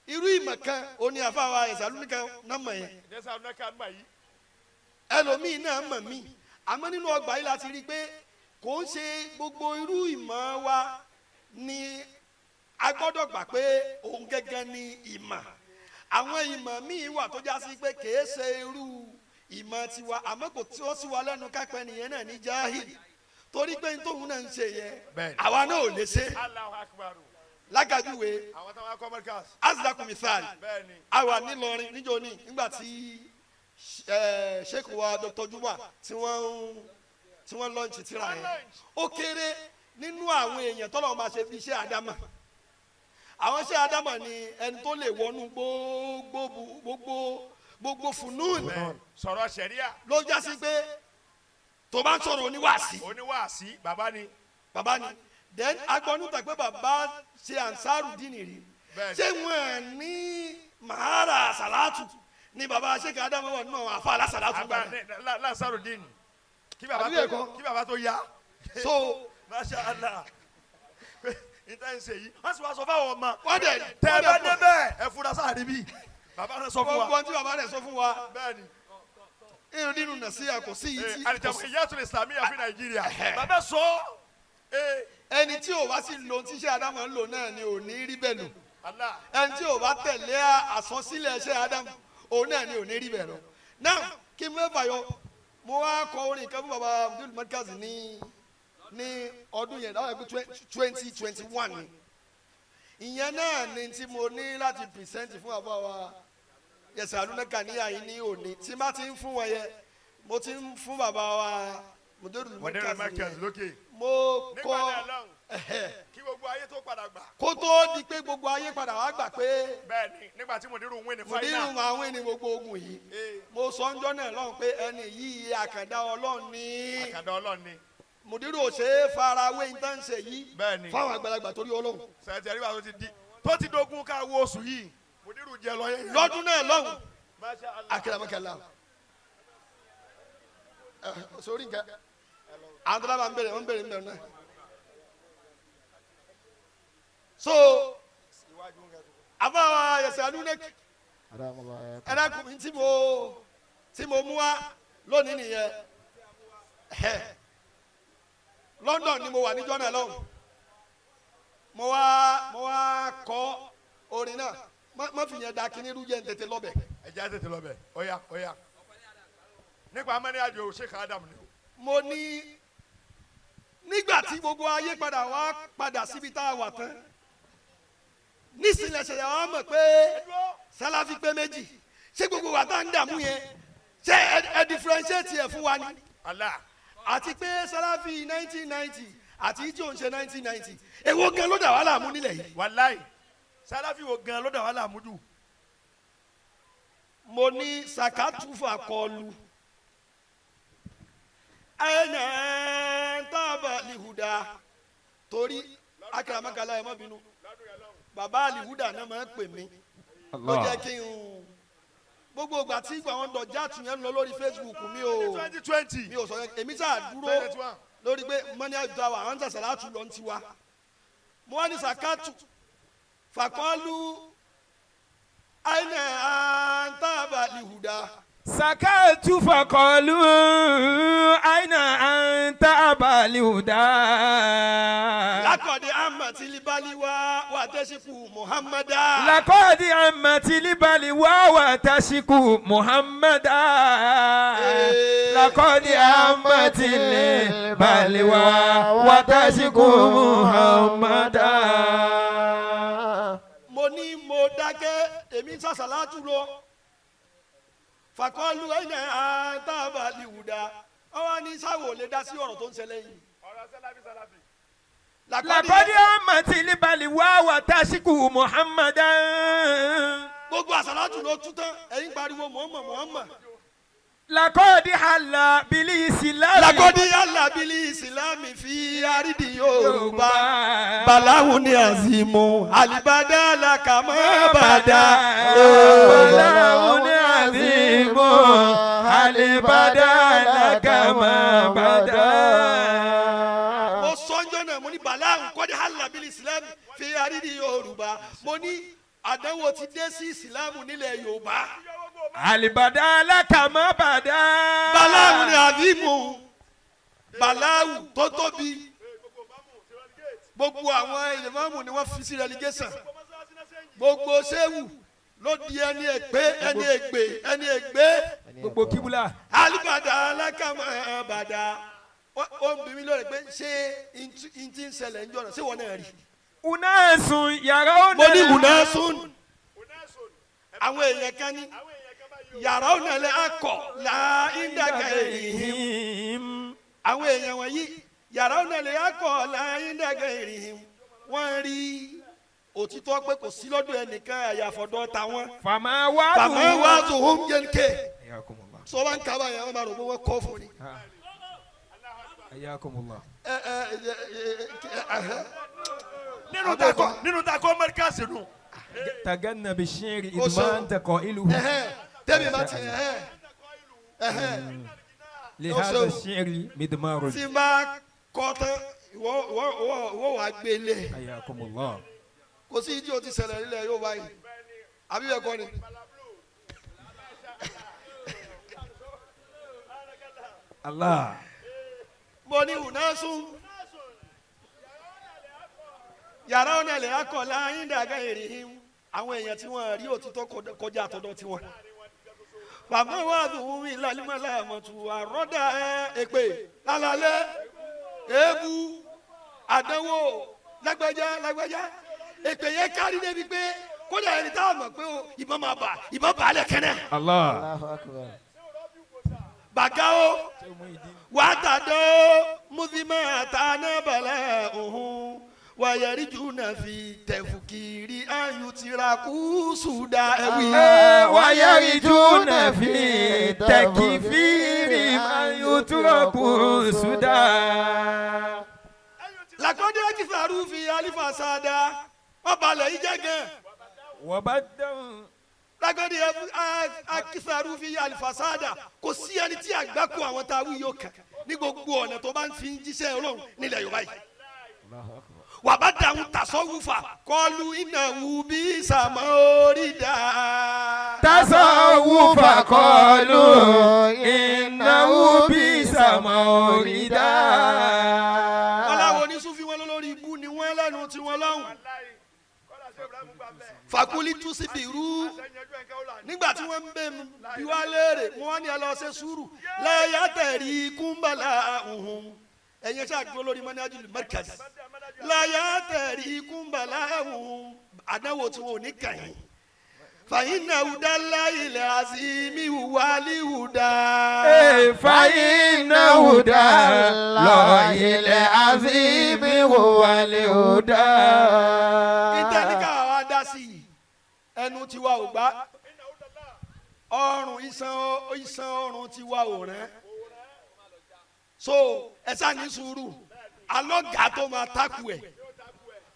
irú ìmọ̀ kan oní àfáwà ẹ̀sàlúnìkan náà mọ̀ yẹn ẹlòmíì náà mọ̀ mí àmọ́ nínú ọgbà yìí láti rí i pé kò ń ṣe gbogbo irú ìmọ̀ wa ni a gbọ́dọ̀ gbà pé òun gẹ́gẹ́ ni ìmọ̀ àwọn ìmọ̀ míì wà tó já sí pé kìí ṣe irú ìmọ̀ tiwa àmọ́ kò tí ó sì wà lẹ́nu kápẹ́ nìyẹn náà ní jahil torí pé tóun náà ń ṣe yẹn àwa náà ò lè ṣe lágàjúwe azidaku misal àwa nílọrin níjọ́ni nígbà tí sheikh wa Dr. Juma tí wọ́n lọ́ọ̀nì tírà yẹn ó kéré nínú àwọn èèyàn tọ́lọ̀ máa ṣe fi iṣẹ́ àdámà àwọn iṣẹ́ àdámà ni ẹni tó lè wọnú gbogbo funun sọ̀rọ̀ sẹ̀ríà ló já sí pé tó bá ń sọ̀rọ̀ oníwàásí bàbá ni then agbọnúta pé bàbá ṣe ansaru dínì rí ṣé wọn ní mahara salatu ni bàbá ṣe kí adamu wà nínú àfa alásalatu gbà lásàrò dínì kí bàbá tó yá so Masha Allah níta ń ṣe yìí wọ́n sì wá sọ fáwọn ọmọ tẹ ẹ bá dé bẹ́ẹ̀ ẹ fura sáàrí bí bàbá rẹ sọ fún wa gbogbo tí bàbá rẹ sọ fún wa bẹ́ẹ̀ni irun nínú nàṣíyà kò sí yìí tí Al-Jam'iyyatul Islamiyya fi Nàìjíríà bàbá sọ ẹni tí ò bá sì lo tíṣẹ́ Ádámù ń lò náà ni ò ní rí bẹ́ẹ̀ lò ẹni tí ò bá tẹ̀lé àsọsílẹ̀ ṣẹ́ Ádámù òun náà ni ò ní rí bẹ́ẹ̀ lọ. náà kí n mẹ́fà yọ mo wá kọ orin kan fún baba Abdul Markaz ní ọdún yẹn láwọn ẹgbẹ́ 2021 ni ìyẹn náà ni tí mo ní láti present fún bàbá wa yẹsẹ̀ alúnẹ́ka níyà yìí ní òní tí má ti ń fún wọn yẹ mo ti ń fún bàbá wa Abdul Markaz yẹn mo kọ kí gbogbo ayé tó padà gbà. kó tó di pé gbogbo ayé padà wá gbà pé bẹ́ẹ̀ni nígbà tí Mùdírù win ní Mùdírù final. máa wí ní gbogbo ogun yìí mo sọ ń jọ́nà lọ́hùn pé ẹni yìí àkàndá ọlọ́run ní àkàndá Ọlọ́run ni. Mùdírù ò ṣe é farawé nǹkan ṣe yìí bẹ́ẹ̀ni fáwọn àgbàlagbà torí ọlọ́run sẹ̀tẹ̀ rí bá tó ti dogun ká wo oṣù yìí Mùdírù jẹ lọ yẹn. lọ́dún náà lọ́hùn Masha Allah. akérèmọ́kẹ́lá sórí nǹkan àwọn tó dábàá ń bèrè ń bèrè náà so àbáwá yẹsẹ̀ alúnẹ́kì ẹ̀rẹ́kùnrin tí mo mú wá lónìí nìyẹn London ni mo wà níjọ́ náà lọ́hùn mo wá kọ́ orin náà má fi yẹn da kíní irú jẹ́ ń tètè lọ́bẹ̀. ẹ jẹ́ tètè lọ bẹ̀ ọ̀ya nípa mẹ́rin àjò Sheikh Adam ni. mo ní nígbà tí gbogbo ayé padà síbi tá a wà tán nísìnyí ẹsẹ̀ yà wá mọ̀ pé Sàláfì pé méjì ṣé gbogbo wa tá ń dààmú yẹn ṣé ẹ differentiate ẹ̀ fún wa ni. Allah. àti pé Sàláfì 1990 àti tí ò ń ṣe 1990 èwo gan ló dà wá láàmú nílẹ̀ yìí. Wàláì Sàláfì wo gan ló dà wá láàmú jù. mo ní Sakatufa kọlu ẹnẹ tábà lihuda torí akaramakala ẹ má bínú bàbá lihuda náà máa ń pè mí ó jẹ́ kí n gbogbo ìgbà tí àwọn dọ̀jà tún yẹn lọ lórí Facebook mi ò 2020. mi ò sọ yẹn èmi sáà dúró lórí pé mọ́ni àjùtà wa àwọn sàṣà látù lọ ti wa mo wá ní Sakatu fàkọ́lù ẹnẹ tábà lihuda. سكت فقالوا أين أنت أبا الهدى لقد عمت البلوى وتشكو محمدا لقد عمت البلوى وتشكو محمدا لقد عمت البلوى وتشكو محمدا mo ní mo dákẹ́ èmi sàṣàlátù lọ fàkọ́lù ẹ̀yìn àtàbà lihuda ọwọ́ ní sáwọ́ lè dá sí ọ̀rọ̀ tó ń ṣẹlẹ̀ yìí. ọ̀rọ̀ Sàláfì. لقد عمت البلوى وتشكو محمدا gbogbo àṣàlátù ló tú tán ẹ̀yin pariwo Muhammad. لقد حل بالإسلام لقد يلا بالإسلام في أرض Yorùbá بلاء عظيم البدل كما بدا بلاء عظيم البدل كما بدا. mo sọ́njọ́ náà mo ní bàláhùn kọ́dí hàlà bíi ìsìlámù fi àrídì Yorùbá mo ní àdánwò ti dé sí ìsìlámù nílẹ̀ Yorùbá. البدل كما بدا. bàláhùn ni àbímù bàláhùn tó tóbi gbogbo àwọn ìlẹ̀mọ́mù ni wọ́n fi sí relegation gbogbo sẹ́wù ló di ẹni ègbé gbogbo kíbúlà. alibada alákàmọ bàdà ó ń bí mi lórí pé ṣé n ti ń ṣẹlẹ̀ ń jọ̀nà ṣé wọ́n náà rí. unaas yàrá mo ní unasun àwọn èèyàn kan ní yàrá ọ̀nà lẹ́ akọ̀ là ń dàgà ìrìn àwọn èèyàn wọ̀nyí yàrá ọ̀nà lẹ́ akọ̀ là ń dàgà ìrìn wọ́n rí òtítọ́ pé kò sí lọ́dọ̀ ẹnìkan àyàfọ̀dọ̀ tàwọn. fama wá tó hóm yẹn ké sọ wá ń kaba yẹn wọ́n máa rò pé wọ́n kọ́ fún ni. ayakumullah. nínú ta kọ́ mẹ́ríkàsì nù. taganna bishiri idma anta qailuhu. tẹ́mi bá ti lihada shiri midmaru. tí n bá kọ́ tán ìwọ wàá gbélé. ayakumullah. kò sí ìdí o ti ṣẹlẹ̀ nílẹ̀ yóò báyìí àbí bẹ́ẹ̀ kọ́ ni. Allah. mo ní unasun yàrá ọ̀nà ilẹ̀ akọ̀lá ayíǹdàgá èrè àwọn èèyàn tí wọ́n rí òtítọ́ kọjá àtọ̀dọ̀ tiwọn. bàbá wa dùn mí lálẹ́mọ́lá àmọ̀tù àrọ́dà èpè lálálẹ́ èébú àdánwò lágbájá èpè yẹn kárí débi pé kódà ẹni tá a mọ̀ pé ìbọn máa bà ìbọn bà á lẹ̀ kẹ́nẹ́. Allah. bàgáwó wàtàdó mùsùlùmí àtàná balẹ̀ òhun wàyẹ̀rìjúnà fi tẹ̀fùkìrì ayùtìràkú sùdà ẹ̀wì. wàyẹ̀rìjúnà fi tẹ̀kìfìrì ayùtìràkú sùdà. làkọ́dé akífarú fi alifa sáadá wọ́n balẹ̀ yìí jẹ́ gan. wọ́n bá dáhùn. làkọ́dé akífarú fi alifa sáadá kò sí ẹni tí àgbákò àwọn tá a wí yóò kàn ní gbogbo ọ̀nà tó bá ń fi jíṣẹ́ Ọlọ́run nílẹ̀ Yorùbá yìí. wàbá dàrú tasọ́wùfà kọlu ìnáwó bí sàmórìdá. tasọ́wùfà kọlu ìnáwó bí sàmórìdá. wọ́n láwọn oníṣúfì wọn lórí ibú ni wọ́n lẹ́nu tí wọ́n lọ́hùn. fàkúlì tún sí bìrú nígbà tí wọ́n ń bẹ̀ bí wá léèrè wọ́n ní ẹ lọ ṣe sùúrù láyà tẹ̀rí kúńbàlà ọ̀hún ẹ̀yẹ ṣáà dúró lórí mọ́nájú Markaz láyà tẹ̀rí kúńbàlà ọ̀hún àdáwò tí wọn ò ní kàn yín fàyínà wùdá láyìlẹ̀ àzìmí wàlíwùdá. fàyínà wùdá láyìlẹ̀ àzìmí wàlíwùdá. ìtẹ́níkà wa dá sí i ẹnu tiwa ò gbá ọrùn iṣan ọrùn tiwa ò rẹ́ so ẹ sá ní sùúrù alọ́gà tó máa takù ẹ̀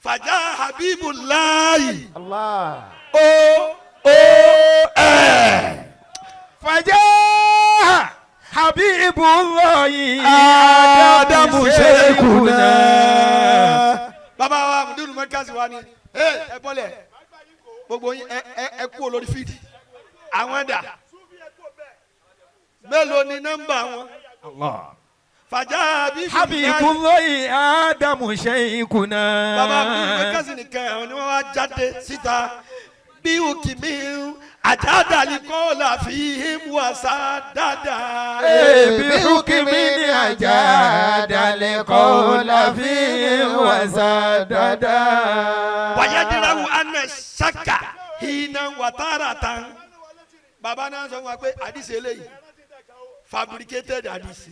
fàjà Habibullahi. Allah. fàjà Habibullahi Adamu Sheikhuna. bàbá wa Mudiru Markaz wa ni ẹ bọ́lẹ̀ gbogbo yín ẹ kú olórí fídì àwọn dà mélòó ni nọ́mbà wọn. Allah. fàjà Habibullahi Adamu Sheikhuna. bàbá Mudiru Markaz nìkan àwọn ni wọ́n wá jáde síta bí òkì mi àjádàlí kọ́ la fi him wá sá dáadáa. bí òkì mi ní àjádàlí kọ́ la fi him wá sá dáadáa. wàyádìráwù anna ṣaka hìnà wàtàrà tán. bàbá náà sọ wọn pé àdìsí eléyìí fabricated àdìsí.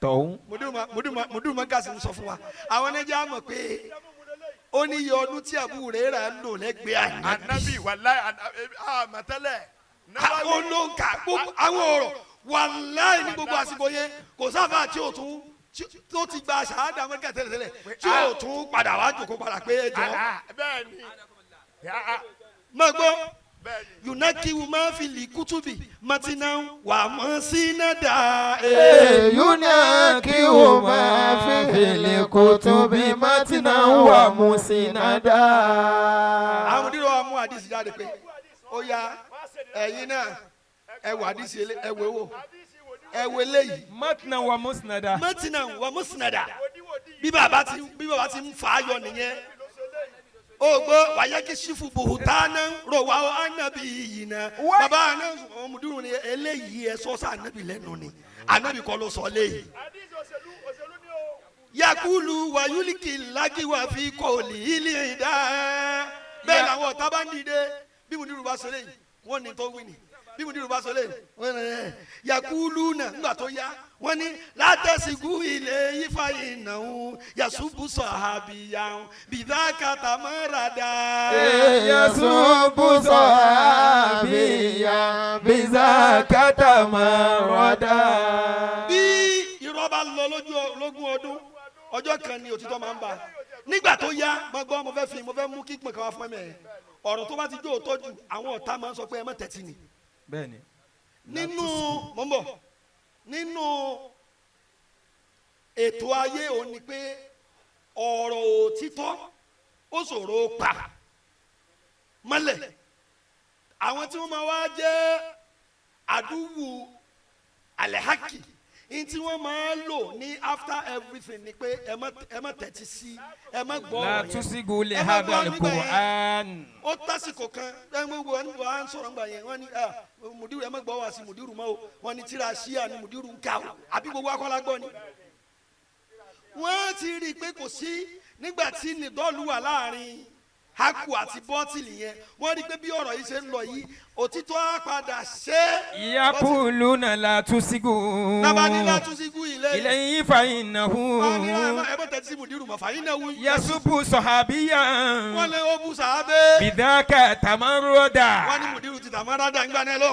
tọ̀hún. Mudiru Markaz ń sọ fún wa àwọn ẹnìjà mọ̀ pé ó ní iye ọdún tí Abu Huraira ń lò lẹ́gbẹ̀ẹ́ anabi wàláyé àmọ̀tẹ́lẹ̀. àwọn olóńkà gbogbo àwọn ọ̀rọ̀ wàláyé ní gbogbo àsìkò yẹn kò sáfà tí o tún tó ti gba ṣàhádà Amẹ́ríkà tẹ́lẹ̀tẹ́lẹ̀ tí o tún padà wá jòkó padà pé ẹ jọ. bẹ́ẹ̀ni. mọ̀ gbọ́ yunakiwu máa fi lì kútùbì matina wà mọ́ sínádà. yunakiwu máa fi lì kútùbì matina wà mọ́ sínádà. àwọn Mudiru wa mú àdìsí jáde pé ó ya ẹ̀yin náà ẹ wò àdìsí ẹ wò wò ẹ wò eléyìí. matina wà musnada. matina wà musnada bí bàbá ti ń fa ayọ̀ nìyẹn. ogbo wàyẹ́kí sífù bùhùtánà rọwà ànábì yìí nà bàbá ànábì Mudiru ni eléyìí ẹ sọ́sọ́ ànábì lẹ́nu ni ànábì kọ́ ló sọ léyìí. yakulu wayuliki lagiwa fi kọ́ọ̀lì ilé ìdá bẹ́ẹ̀ làwọn ọ̀tá bá ń dìde bí Mudiru bá sọ léyìí wọ́n ní tó wí ni bí Mudiru bá sọ léyìí wọ́n ní yakulu náà ńgbà tó yá wọ́n ní látẹ̀sígú ilé ifá ìnáwó yasubu sọ̀hábìyàn bìdákàtà mọ́radà. yasubu sọ̀hábìyàn bìdákàtà mọ́radà. bí irọ́ bá lọ lógún ọdún ọjọ́ kan ni òtítọ́ máa ń bá nígbà tó yá mo gbọ́ mo fẹ́ mú kí pọ̀n kan wá fún mi ọ̀rọ̀ tó bá ti jó òótọ́ jù àwọn ọ̀tá máa ń sọ pé ẹ má tẹ́tí ni. bẹ́ẹ̀ni. nínú mọ́mbọ̀ nínú ètò ayé òun ni pé ọ̀rọ̀ òtítọ́ ó ṣòro pa mọ́lẹ̀ àwọn tí wọ́n máa wá jẹ́ àdúgbò alẹ́hàkì ní tí wọ́n máa lò ní after everything ni pé ẹ má tẹ́tí sí ẹ má gbọ́ ọ̀rọ̀ yẹn. látúnṣígù lè ha bẹ̀rẹ̀ Qur'an. ó tásìkò kan gbogbo ẹni wà á ń sọ̀rọ̀ ńgbà yẹn wọ́n ní Mudiru ẹ má gbọ́ wá sí Mudiru mọ́ o wọ́n ní tíra ṣíà ni Mudiru ń kà o àbí gbogbo akọ́lá gbọ́ ni. wọ́n ti rí i pé kò sí nígbà tí nìdọ́ọ̀lù wà láàrin haku àti bọ́tìlì yẹn wọ́n rí pé bí ọ̀rọ̀ yìí ṣe ń lọ yìí òtítọ́ á padà ṣe. yaquluna la tusigu. nabani la tusigu ilayhi fa innahu. ẹ bẹ tẹ̀sí mudiru mọ̀ fa innahu. yasubu sahabiyan. wọ́n lé o bu sàábẹ́. bidhaka tamarroda. wọ́n ní mudiru ti tamarroda ń gbaná lọ.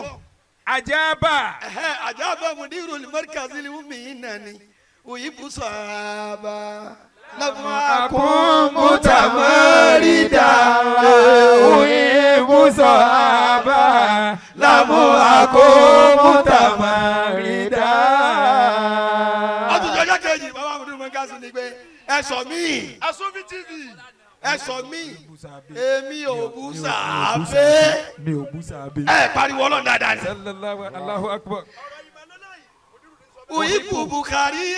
ajaba. ajaba mudiru limarkazil mu'minani uyibu sahaba. Lakum mutamarida uyibu sahaba. Lakum mutamarida. ọdún jọjọ kejì bàbá mudiru mọ́kàsí ni pé ẹ sọ mí. Asofi TV. ẹ sọ mí. èmi ò bú sàábé. mi ò bú sàábé. ẹ pariwo Ọlọ́run dáadáa ni. sallallahu Allahu akbar. uyibu Bukhari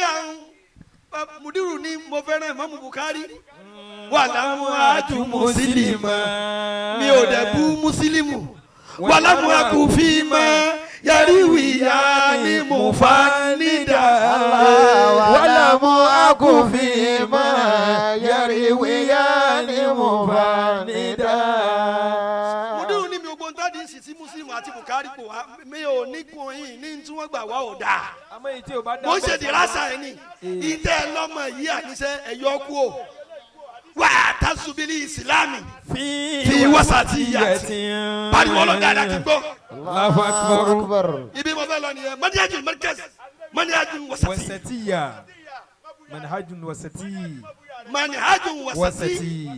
mudiru ni mo fẹ́ràn Imam Bukhari. wàlámù àjù mùsílìmù mi ò dẹ̀ bú mùsílìmù. wàlámù àkùfì mọ́ yàríwìyá ni mo fa nídà. wàlámù àkùfì mọ́ yàríwìyá ni mo fa nídà. mudiru ni mi ò gbọ́n tádì sí sí mùsílìmù àti Bukhari kò wá mi ò ní kun yín ní tí wọ́n gbà wá ò dáa. mo ṣe dìrásà ẹ̀ ní ìtẹ́ lọ́mọ yìí àníṣe ẹ̀yọ́ kú o. wà á tasubili ìsìlámì fi wasatiyati. pariwo Ọlọ́run dáadáa kí n gbọ́. Allahu akbar. ibi mo fẹ́ lọ nìyẹn manhajul markaz manhajul wasati. wasatiya. manhajun wasati. manhajul wasati.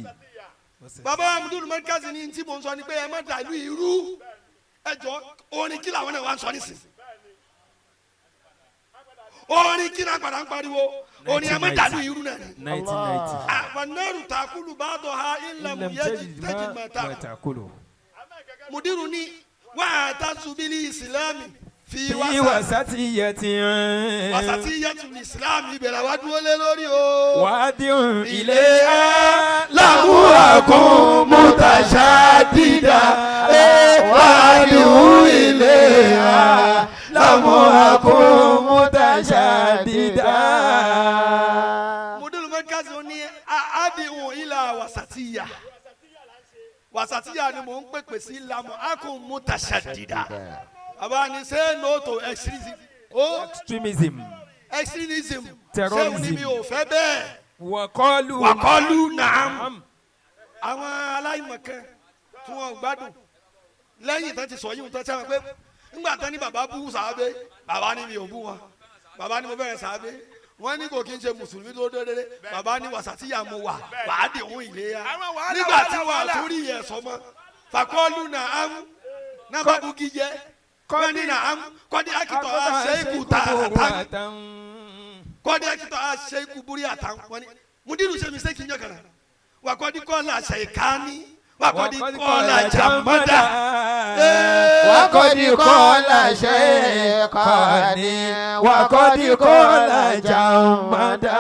wasati. baba amudul markaz ni tí mo ń sọ ni pé ẹ má dàlú irú ẹ jọ orin kí làwọn náà wá ń sọ nísìn. orin kí náà padà ń pariwo orin ẹ má dàlú irú náà ni. 1990. àfànàrù takulu bá dọ̀ ha ìlànà tẹ́jì mẹ́ta. mudiru ni wà á tasubili ìsìlámì fi wasatiyati. wasatiyatu ìsìlámì ìbẹ̀rẹ̀ wá dúró lé lórí o. wadi'un ilayha lahu akun mutashadida. wadi'un ilayha lahu akun mutashadida. mudiru mẹ́kàsí ni àádìhùn ilà wasatiya. wasatiya ni mò ń pèpè sí lamu akun mutashadida. àbá ni say no to extremism. extremism. extremism. terrorism. ṣé ni mi ò fẹ́ bẹ́ẹ̀. waqalu na'am. àwọn aláìmọ̀kan tí wọ́n gbádùn lẹ́yìn tán ti sọ yíwọ́n tán sẹ́wọ̀n pé ńgbà tán ní bàbá bú sàábé bàbá ní mi ò bú wọn bàbá ní mo bẹ̀rẹ̀ sàábé wọ́n ní kò kí n ṣe mùsùlùmí tó dédé bàbá ní wasatiya mo wà wàá dì òun ìléyà nígbà tí wọ́n àtúrí yẹ sọmọ faqalu na'am náà bá bugi jẹ kọ́ni na'am kọ́ni akitọ̀ aṣẹ́kù tààtàn kọ́ni akitọ̀ aṣẹ́kù búrí àtàn wọ́n ní mudiru ṣe mistake njọ́ kan wà kọ́ni kọ́la ṣèkání wà kọ́ni kọ́la jàmọ́dà. wakodi kola shaykhani wakodi kola jamada.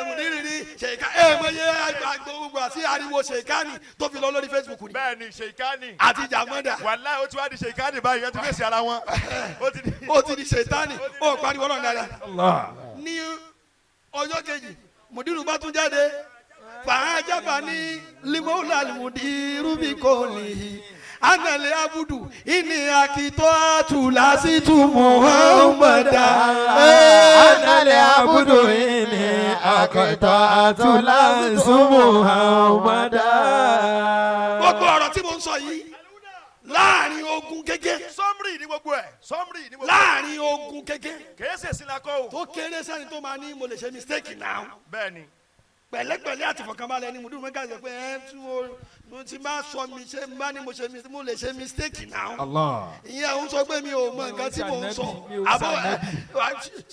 mudiri ni ṣèkà mo yẹ gbogbo àti ariwo ṣèkání tó fi lọ lórí Facebook ni. bẹ́ẹ̀ni ṣèkání. àti jàmọ́dà. wàláhì ó ti wá di ṣèkání báyìí wọ́n ti fèsì ara wọn. ó ti di ṣètánì ó pariwo náà dáadáa. ní ọjọ́ kejì mudiru bá tún jáde. fàájàbá ní limọ́lá mudiru bí kò ní anàlẹ́ abudu ìní akitọ́ àtúlásítù muhammadu. anàlẹ́ abudu ìní akitọ́ àtúlásítù muhammadu. gbogbo ọ̀rọ̀ tí mo ń sọ yìí láàrin ogun kéke. sọmrì ní gbogbo ẹ̀ sọmrì ní gbogbo ẹ̀. láàrin ogun kéke. kèé sèṣin la kọ́ o. tó kéré sẹ́ni tó máa ní mo lè ṣe mistake náà. bẹ́ẹ̀ni. pẹ̀lẹ́pẹ̀lẹ́ àti fọkànbalẹ̀ ni mudiru mẹ́ka sọ pé tí mo ti máa sọ mi ṣe bá ní mo lè ṣe mistake náà. ìyẹn ń sọ pé mi ò mọ nǹkan tí mo ń sọ àbọ̀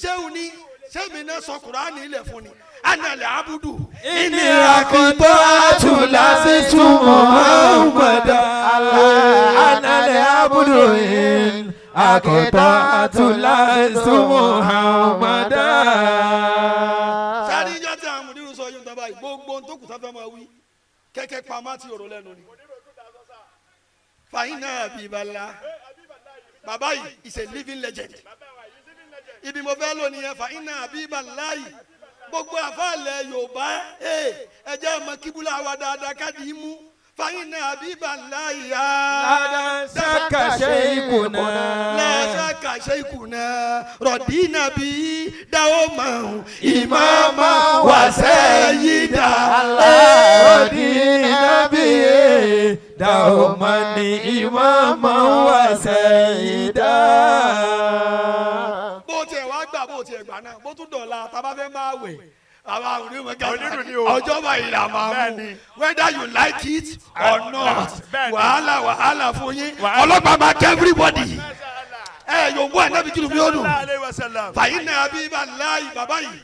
ṣéun ní sẹ́mi náà sọ Kùránì ilẹ̀ fún ni anàlẹ́ abudu. ìní àkìtọ́ àtúlásítù muhammadu. anàlẹ́ abudu ìní àkìtọ́ àtúlásítù muhammadu. sáré ìjọ tí àwọn mudiru sọ yóò dábàá yìí gbogbo ohun tó kù sáfẹ́ máa wí kẹ́kẹ́ pamọ́ àti òrò lẹ́nu ni. fàyínà àbíbalá bàbá yìí is a living legend. ibi mo fẹ́ lò nìyẹn fàyínà àbíbalá yìí gbogbo àfàlẹ̀ Yorùbá ẹ jẹ́ ọmọ kíbúlà wa dáadáa káàdì í mú fàyín náà àbíbà láyà. ládàsákà ṣèkùnà. ládàsákà ṣèkùnà rọ̀dínà bí dáwọ́ mọ̀ ìmáàmà wà sẹ́yìdà. rọ̀dínà bí dáwọ́ mọ̀ ní ìmáàmà wà sẹ́yìdà. bó tiẹ̀ wá gbà bó tiẹ̀ gbà náà bó tún dọ̀la tá a bá fẹ́ máa wẹ̀ àwa Onírù ni o. ọjọ́ báyìí la máa mú whether you like it or not wàhálà fún yín ọlọ́pàá máa kẹ́ everybody yòówù ànábi kìlú mi ó dùn fàyín náà bí bá láàyè bàbá yìí.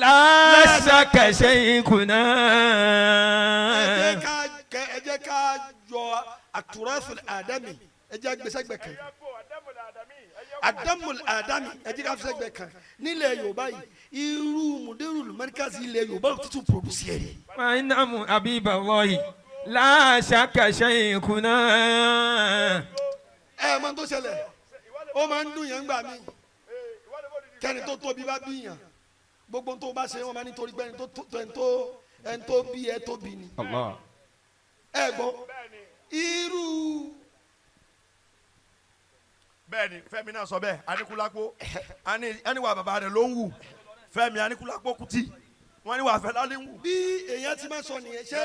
ládàsákà ṣèkùnà. ẹ jẹ́ ká yọ àtúrọ́sùn àdámì ẹ jẹ́ gbèsègbè kan àdámù àdámì ẹ jẹ́ ká fẹsẹ̀gbè kan nílẹ̀ Yorùbá yìí irú mùdírù mẹ́ríkàsì ilẹ̀ Yorùbá ò tuntun produce yẹn ni. mainamu abiballahi ládàsákà ṣèkùnà. mọ tó ṣẹlẹ̀ ó máa ń dùn yẹn gbà mí kẹ́ni tó tóbi bá bí yàn gbogbo tó bá ṣe wọn máa nítorí pé ẹni tó bí ẹ tóbi ni. ẹ gbọ́ irú. bẹ́ẹ̀ni Fẹ́mi náà sọ bẹ́ẹ̀ Aníkúlápó ẹniwà bàbá rẹ̀ ló ń wù Fẹ́mi Aníkúlápó Kútì wọ́n ní wà fẹ́ lálẹ́ ń wù. bí èèyàn ti máa sọ nìyẹn ṣé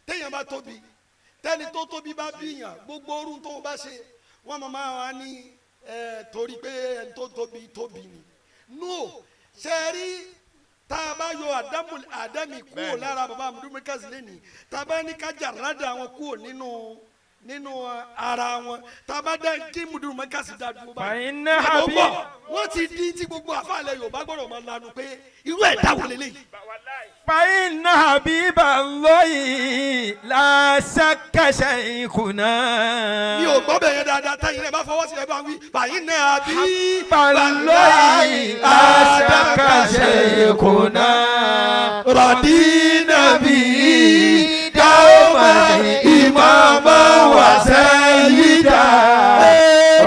téèyàn bá tóbi tẹ́ni tó tóbi bá bíyàn gbogbo orun tó bá ṣe wọ́n máa wá ní torí pé ẹni tó tóbi ni. no ṣe rí tá a bá yọ àdámì kúrò lára bàbá Mudu Markazi lẹ́nìí tá a bá ní ká jàrádà wọn kúrò nínú ara wọn tá a bá dá kí Mudu Markazi dá dúró báyìí. fàyínà àbí. wọ́n ti di tí gbogbo àfàlẹ̀ Yorùbá gbọ́dọ̀ máa lanu pé irú ẹ̀dá wo lélẹ́yìí. fàyínà habiballahi ládàsákà ṣèkùnà. mi ò gbọ́ bẹ̀yẹn dáadáa táyìn náà bá fọwọ́ sí ẹ bá ń wí fàyínà habiballahi ládàsákà ṣèkùnà. rọ̀dínà bí dáwọ́mà ìmáàmà wà sẹ́yìdà.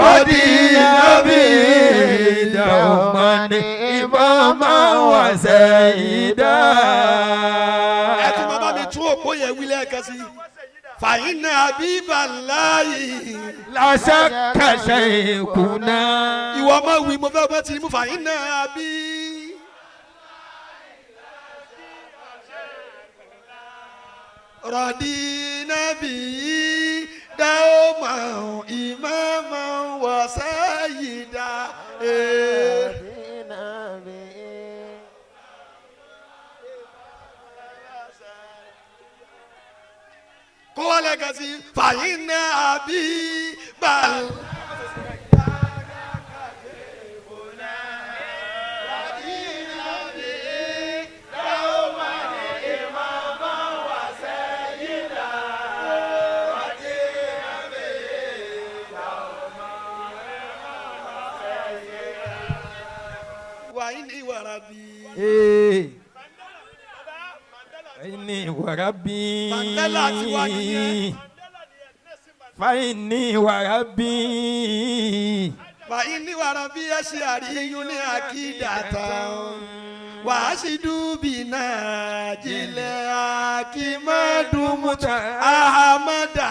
rọ̀dínà bí dáwọ́mà ìmáàmà wà sẹ́yìdà. ẹ tún bá mi tún òpó yẹn wí lẹ́ẹ̀kan sí fàyínà habiballahi ládàsákà ṣèkùnà. ìwọ ọmọ wí mo fẹ́ ọmọ tí mo fàyínà bí. rọ̀dínà bí dáwọ́mà ìmáàmà wà sẹ́yìdà. kó wá lẹ́ẹ̀kan sí fàyínà habiballahi. وإني وربي فإني وربي Mandela ti wá nìyẹn. فإني وربي وإني وربي أشعري عقيدة وأشهد بناجل ما دمت أحمدا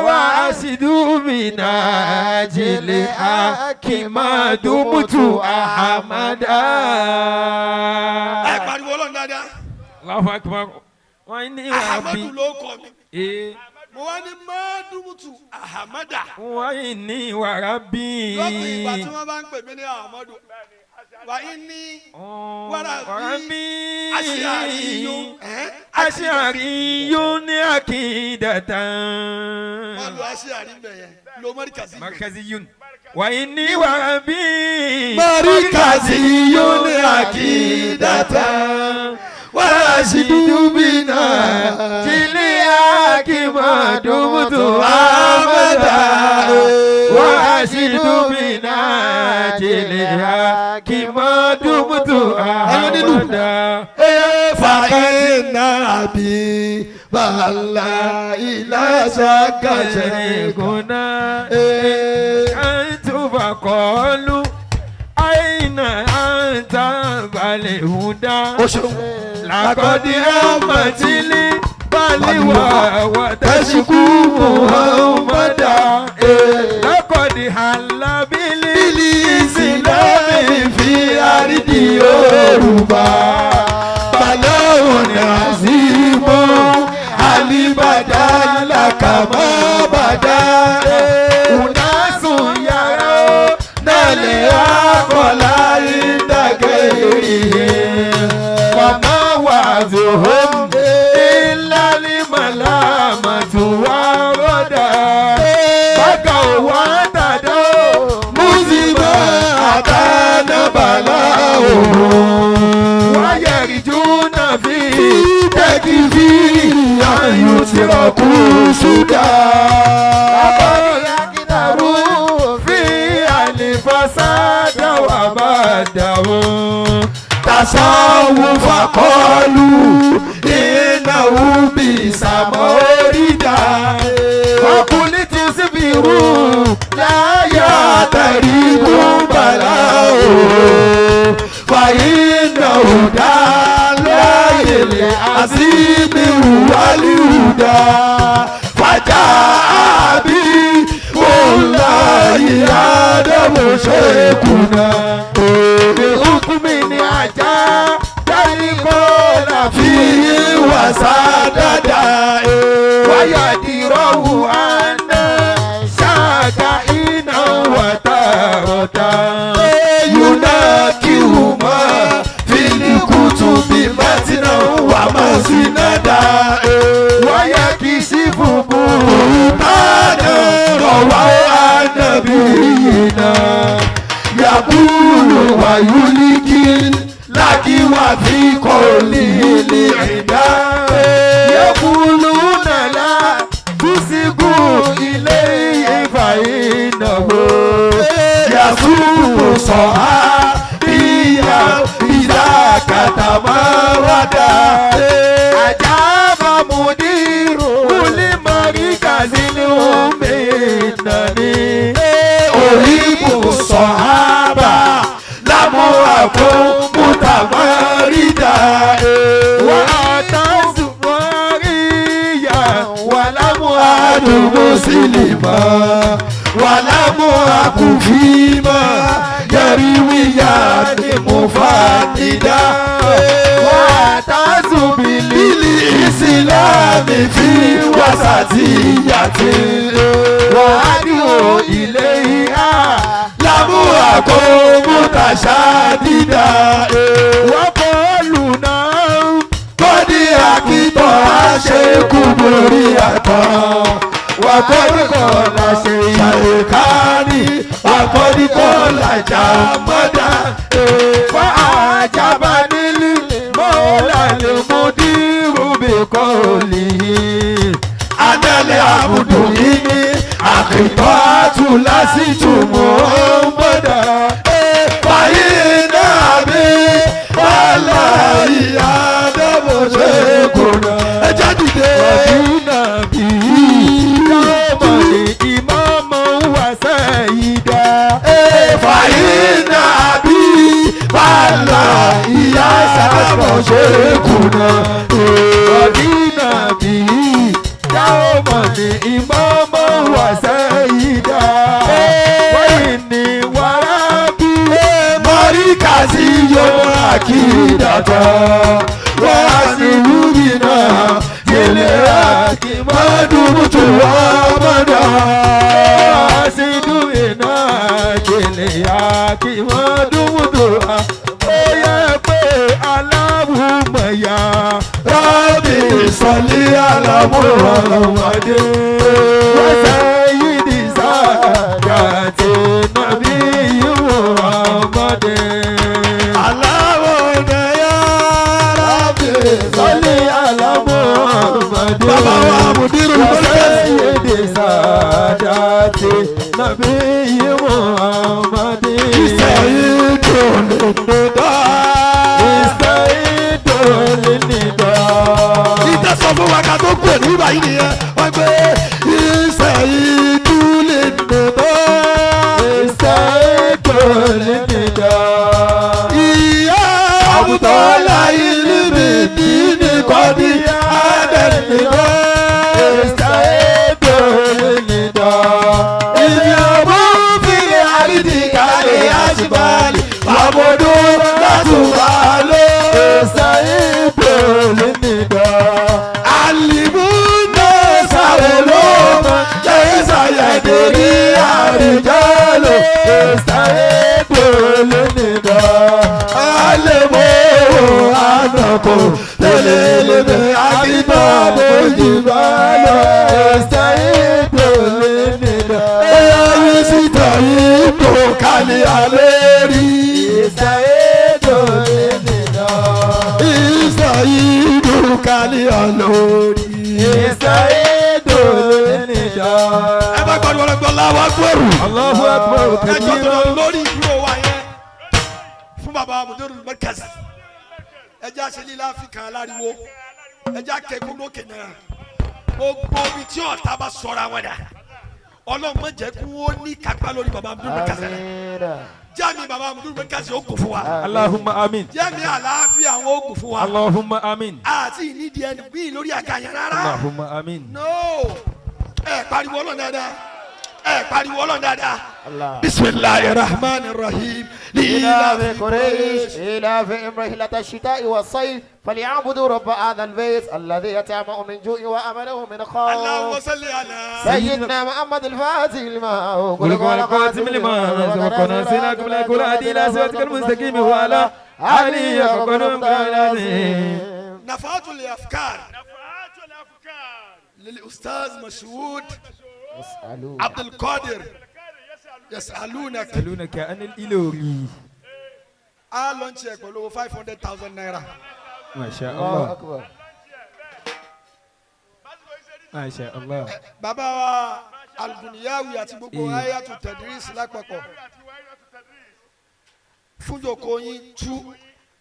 وأشهد بناجل ما دمت أحمدا. ẹ pariwo Ọlọ́run dáadáa. Allahu Akbar. وإني Ahamadu وربي ló kọ mi. mo wá ní mádùmùtù Ahamada. وإني وربي lọ́pọ̀ ìgbà tí wọ́n bá ń pè mí ní Ahamadu. وإني وربي أشعري أشعري عقيدة wọ́n lo aṣíàrí mbẹ̀ yẹn lo mọ́ríkàsí. مركزي وإني وربي مركزي عقيدة وأشهد بنا جلياك ما دمت أبدا وأشهد بنا جلياك ما دمت أبدا فإن أبي بالله لا شك شيء شيخنا أنت فقالوا أين أنت بل huda. ó ṣeun. Lakodi amatili baliwa watasiku Muhammada. Lakodi halabili isilami fi aridi Yorùbá. Balawun azimu alibadala kama bada. Unasun yara nale akola indageri. Wama wazuhum illa limalamatu waroda. Baka watada muziba atana balao. Wayarijuna fi tekifiri ayutiraku suda. Abaya fi alifasada wabadawo. Tasawuf akọlu inahu bisamorida. Ọkùnrin ti síbìrú láyà tẹ̀rígbó bàláwo. Fàyínà òdà láyèlè àzímìrù wálíùdà. Fàjà àbí wòláyé àdàmú ṣèkùnà. Hukumi ni aja dari kola fi wasadada. Waya dirahu anna shaka ina watarota. Yunakihuma fili kutubi matina wa masinada. Waya kisifu buhutana rawa anabiyina. Yakulu wa yulikil laki wa fi kolili ida. Yakulu nala kusigu ile ifainahu. Yasubu soha iya ida katamarada. Ajaba mudiru ulimarikazini umenani. Oribu sahaba lamu akun mutamarida. Wa atazu wariya wa lamu adu muslima. Wa lamu akufima yariwiya ni mufatida. Wa atazu bilili islami fi wasatiyati. Wa adu ilayha lamu akomutassadida. Waqaluna kodi akito ashekuburi ata. Wakodi kola sheikani wakodi kola jamada. Fa ajabanili mola limudiru bikolihi. Anale abudulini akitatu lasitu Muhammada. Fàyínà mi wàláyé àdàbò ṣèkùnà. Ẹ jáde. Fàyínà bí yọmọdé ìmọ̀mọ̀ wà sẹ́yìndà. Fàyínà bí wàláyé àdàbò ṣèkùnà. Fàyínà bí yọmọdé ìmọ̀mọ̀ wà sẹ́yìndà. Wẹ́ẹ̀ni wàrà bí mọ̀ríkàsí yóò àkìdàtà. Wọ́n á sì lùmí náà yẹlẹ̀ àkìmọ́dúnmùtù ọmọdà. Wọ́n á sì lùmí náà yẹlẹ̀ àkìmọ́dúnmùtù ọmọdà. Ó yẹ pé aláwùmọ̀yà rábì sọ̀lí aláwùmọ̀dé. Wọ́n sẹ́yìn ní sàgàtì nàbí Muhammadu. Aláwùmọ̀yà rábì sọ̀lí aláwùmọ̀dé. Bàbá wa Mudiru sẹ́yìn ní sàgàtì nàbí Muhammadu. Ìsẹ̀yìn tó lè dá. Ìsẹ̀yìn tó lè dá. Ìtẹ̀sọ̀ fún wa ká tó kú ẹ̀ nígbà yìí nìyẹn. Wọ́n gbé ìsẹ̀yìn tó lè dá. Ìsẹ̀yìn tó lè dá. Ìyá àwùjọ. استعدوا للنداء علموا عنكم للعلم عقباب الجبال استعدوا للنداء استعدوا كالي عليري استعدوا للنداء استعدوا كالي عليري استعدوا للنداء Allahu Akbar. Allahu Akbar. ẹjọ́ tó lọ lórí ìdúró wa yẹn fún baba Mudirul Markaz ẹjọ́ àṣẹlí láfíríkà aláriwo ẹjọ́ akẹ́kọ̀ọ́ lókè náà gbogbo ibi tí ọ̀tá bá sọ̀rọ̀ àwọn dà ọlọ́mọ jẹ́ kí wọ́n ní kápá lórí baba Mudirul Markaz náà jami baba Mudirul Markaz ó kún fún wa. Allahumma amin. jami àlàáfíà àwọn ó kún fún wa. Allahumma amin. àti ìnídìí ẹni bí lórí àgàyàn rárá. Allahumma amin. no ẹ pariwo Ọlọ́run dáadáa. pariwo Ọlọ́run dáadáa. bisimilahi rahman rahim. إلاف قريش إلافهم رحلة الشتاء والصيف فليعبدوا رب هذا البيت الذي يطعمهم من جوع وآمنهم من اللهم خوف صل على سيدنا محمد الفاتح لما قل قال قاتم لما سبقنا سيناكم لا كل هدينا صراطك المستقيم وعلى آله يقولون بالعظيم. نفعات الأفكار للأستاذ مشهود عبد القادر يسألونك عن الإلوري. لونش يقولوا 500,000 نيرا. ما شاء الله الله. أكبر. ما شاء الله. bàbá Al-Bunyawi àti gbogbo Hayatu Tadris lápapọ̀ fún jókòó yín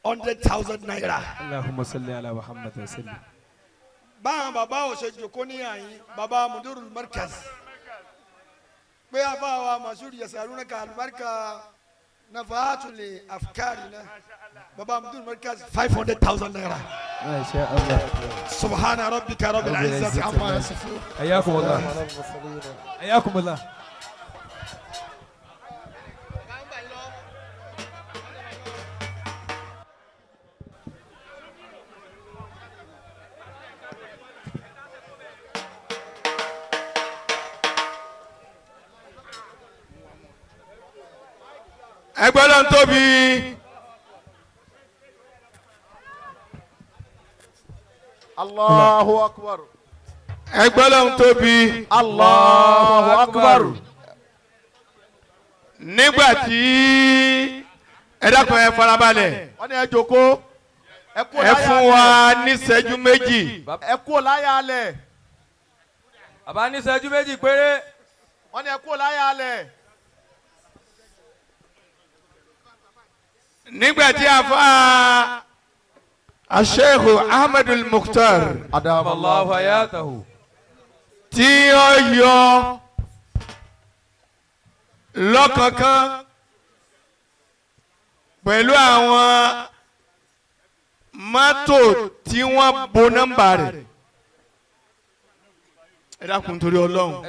200,000 naira. اللهم صل على محمد وسلم. báwọn bàbá ò ṣe jókòó ní àyín bàbá Mudirul Markaz pé àbáwá Mashood yasalunaka alibarika nafahatul afkari náà bàbá Mudirul Markaz 500,000 naira. ما شاء الله. سبحان ربك رب العزة عما يصفون. حياكم الله. حياكم الله. ẹgbẹ́ ló ń tóbi. Allahu Akbar. ẹgbẹ́ ló ń tóbi. Allahu Akbar. nígbà tí ẹ dákun ẹ farabalẹ̀ wọ́n ní ẹ jókòó. ẹ fún wa ní ìṣẹ́jú méjì. ẹ kú láyà alẹ̀. bàbá ní ìṣẹ́jú méjì péré. wọ́n ní ẹ kú láyà alẹ̀. nígbà tí a fa Sheikh Ahmadul Mukhtar Allahu hayatahu. tí ó yọ lọ́kọ̀ọ̀kan pẹ̀lú àwọn mọ́tò tí wọ́n bo nọ́mbà rẹ̀ ẹ dákun torí Ọlọ́run ẹ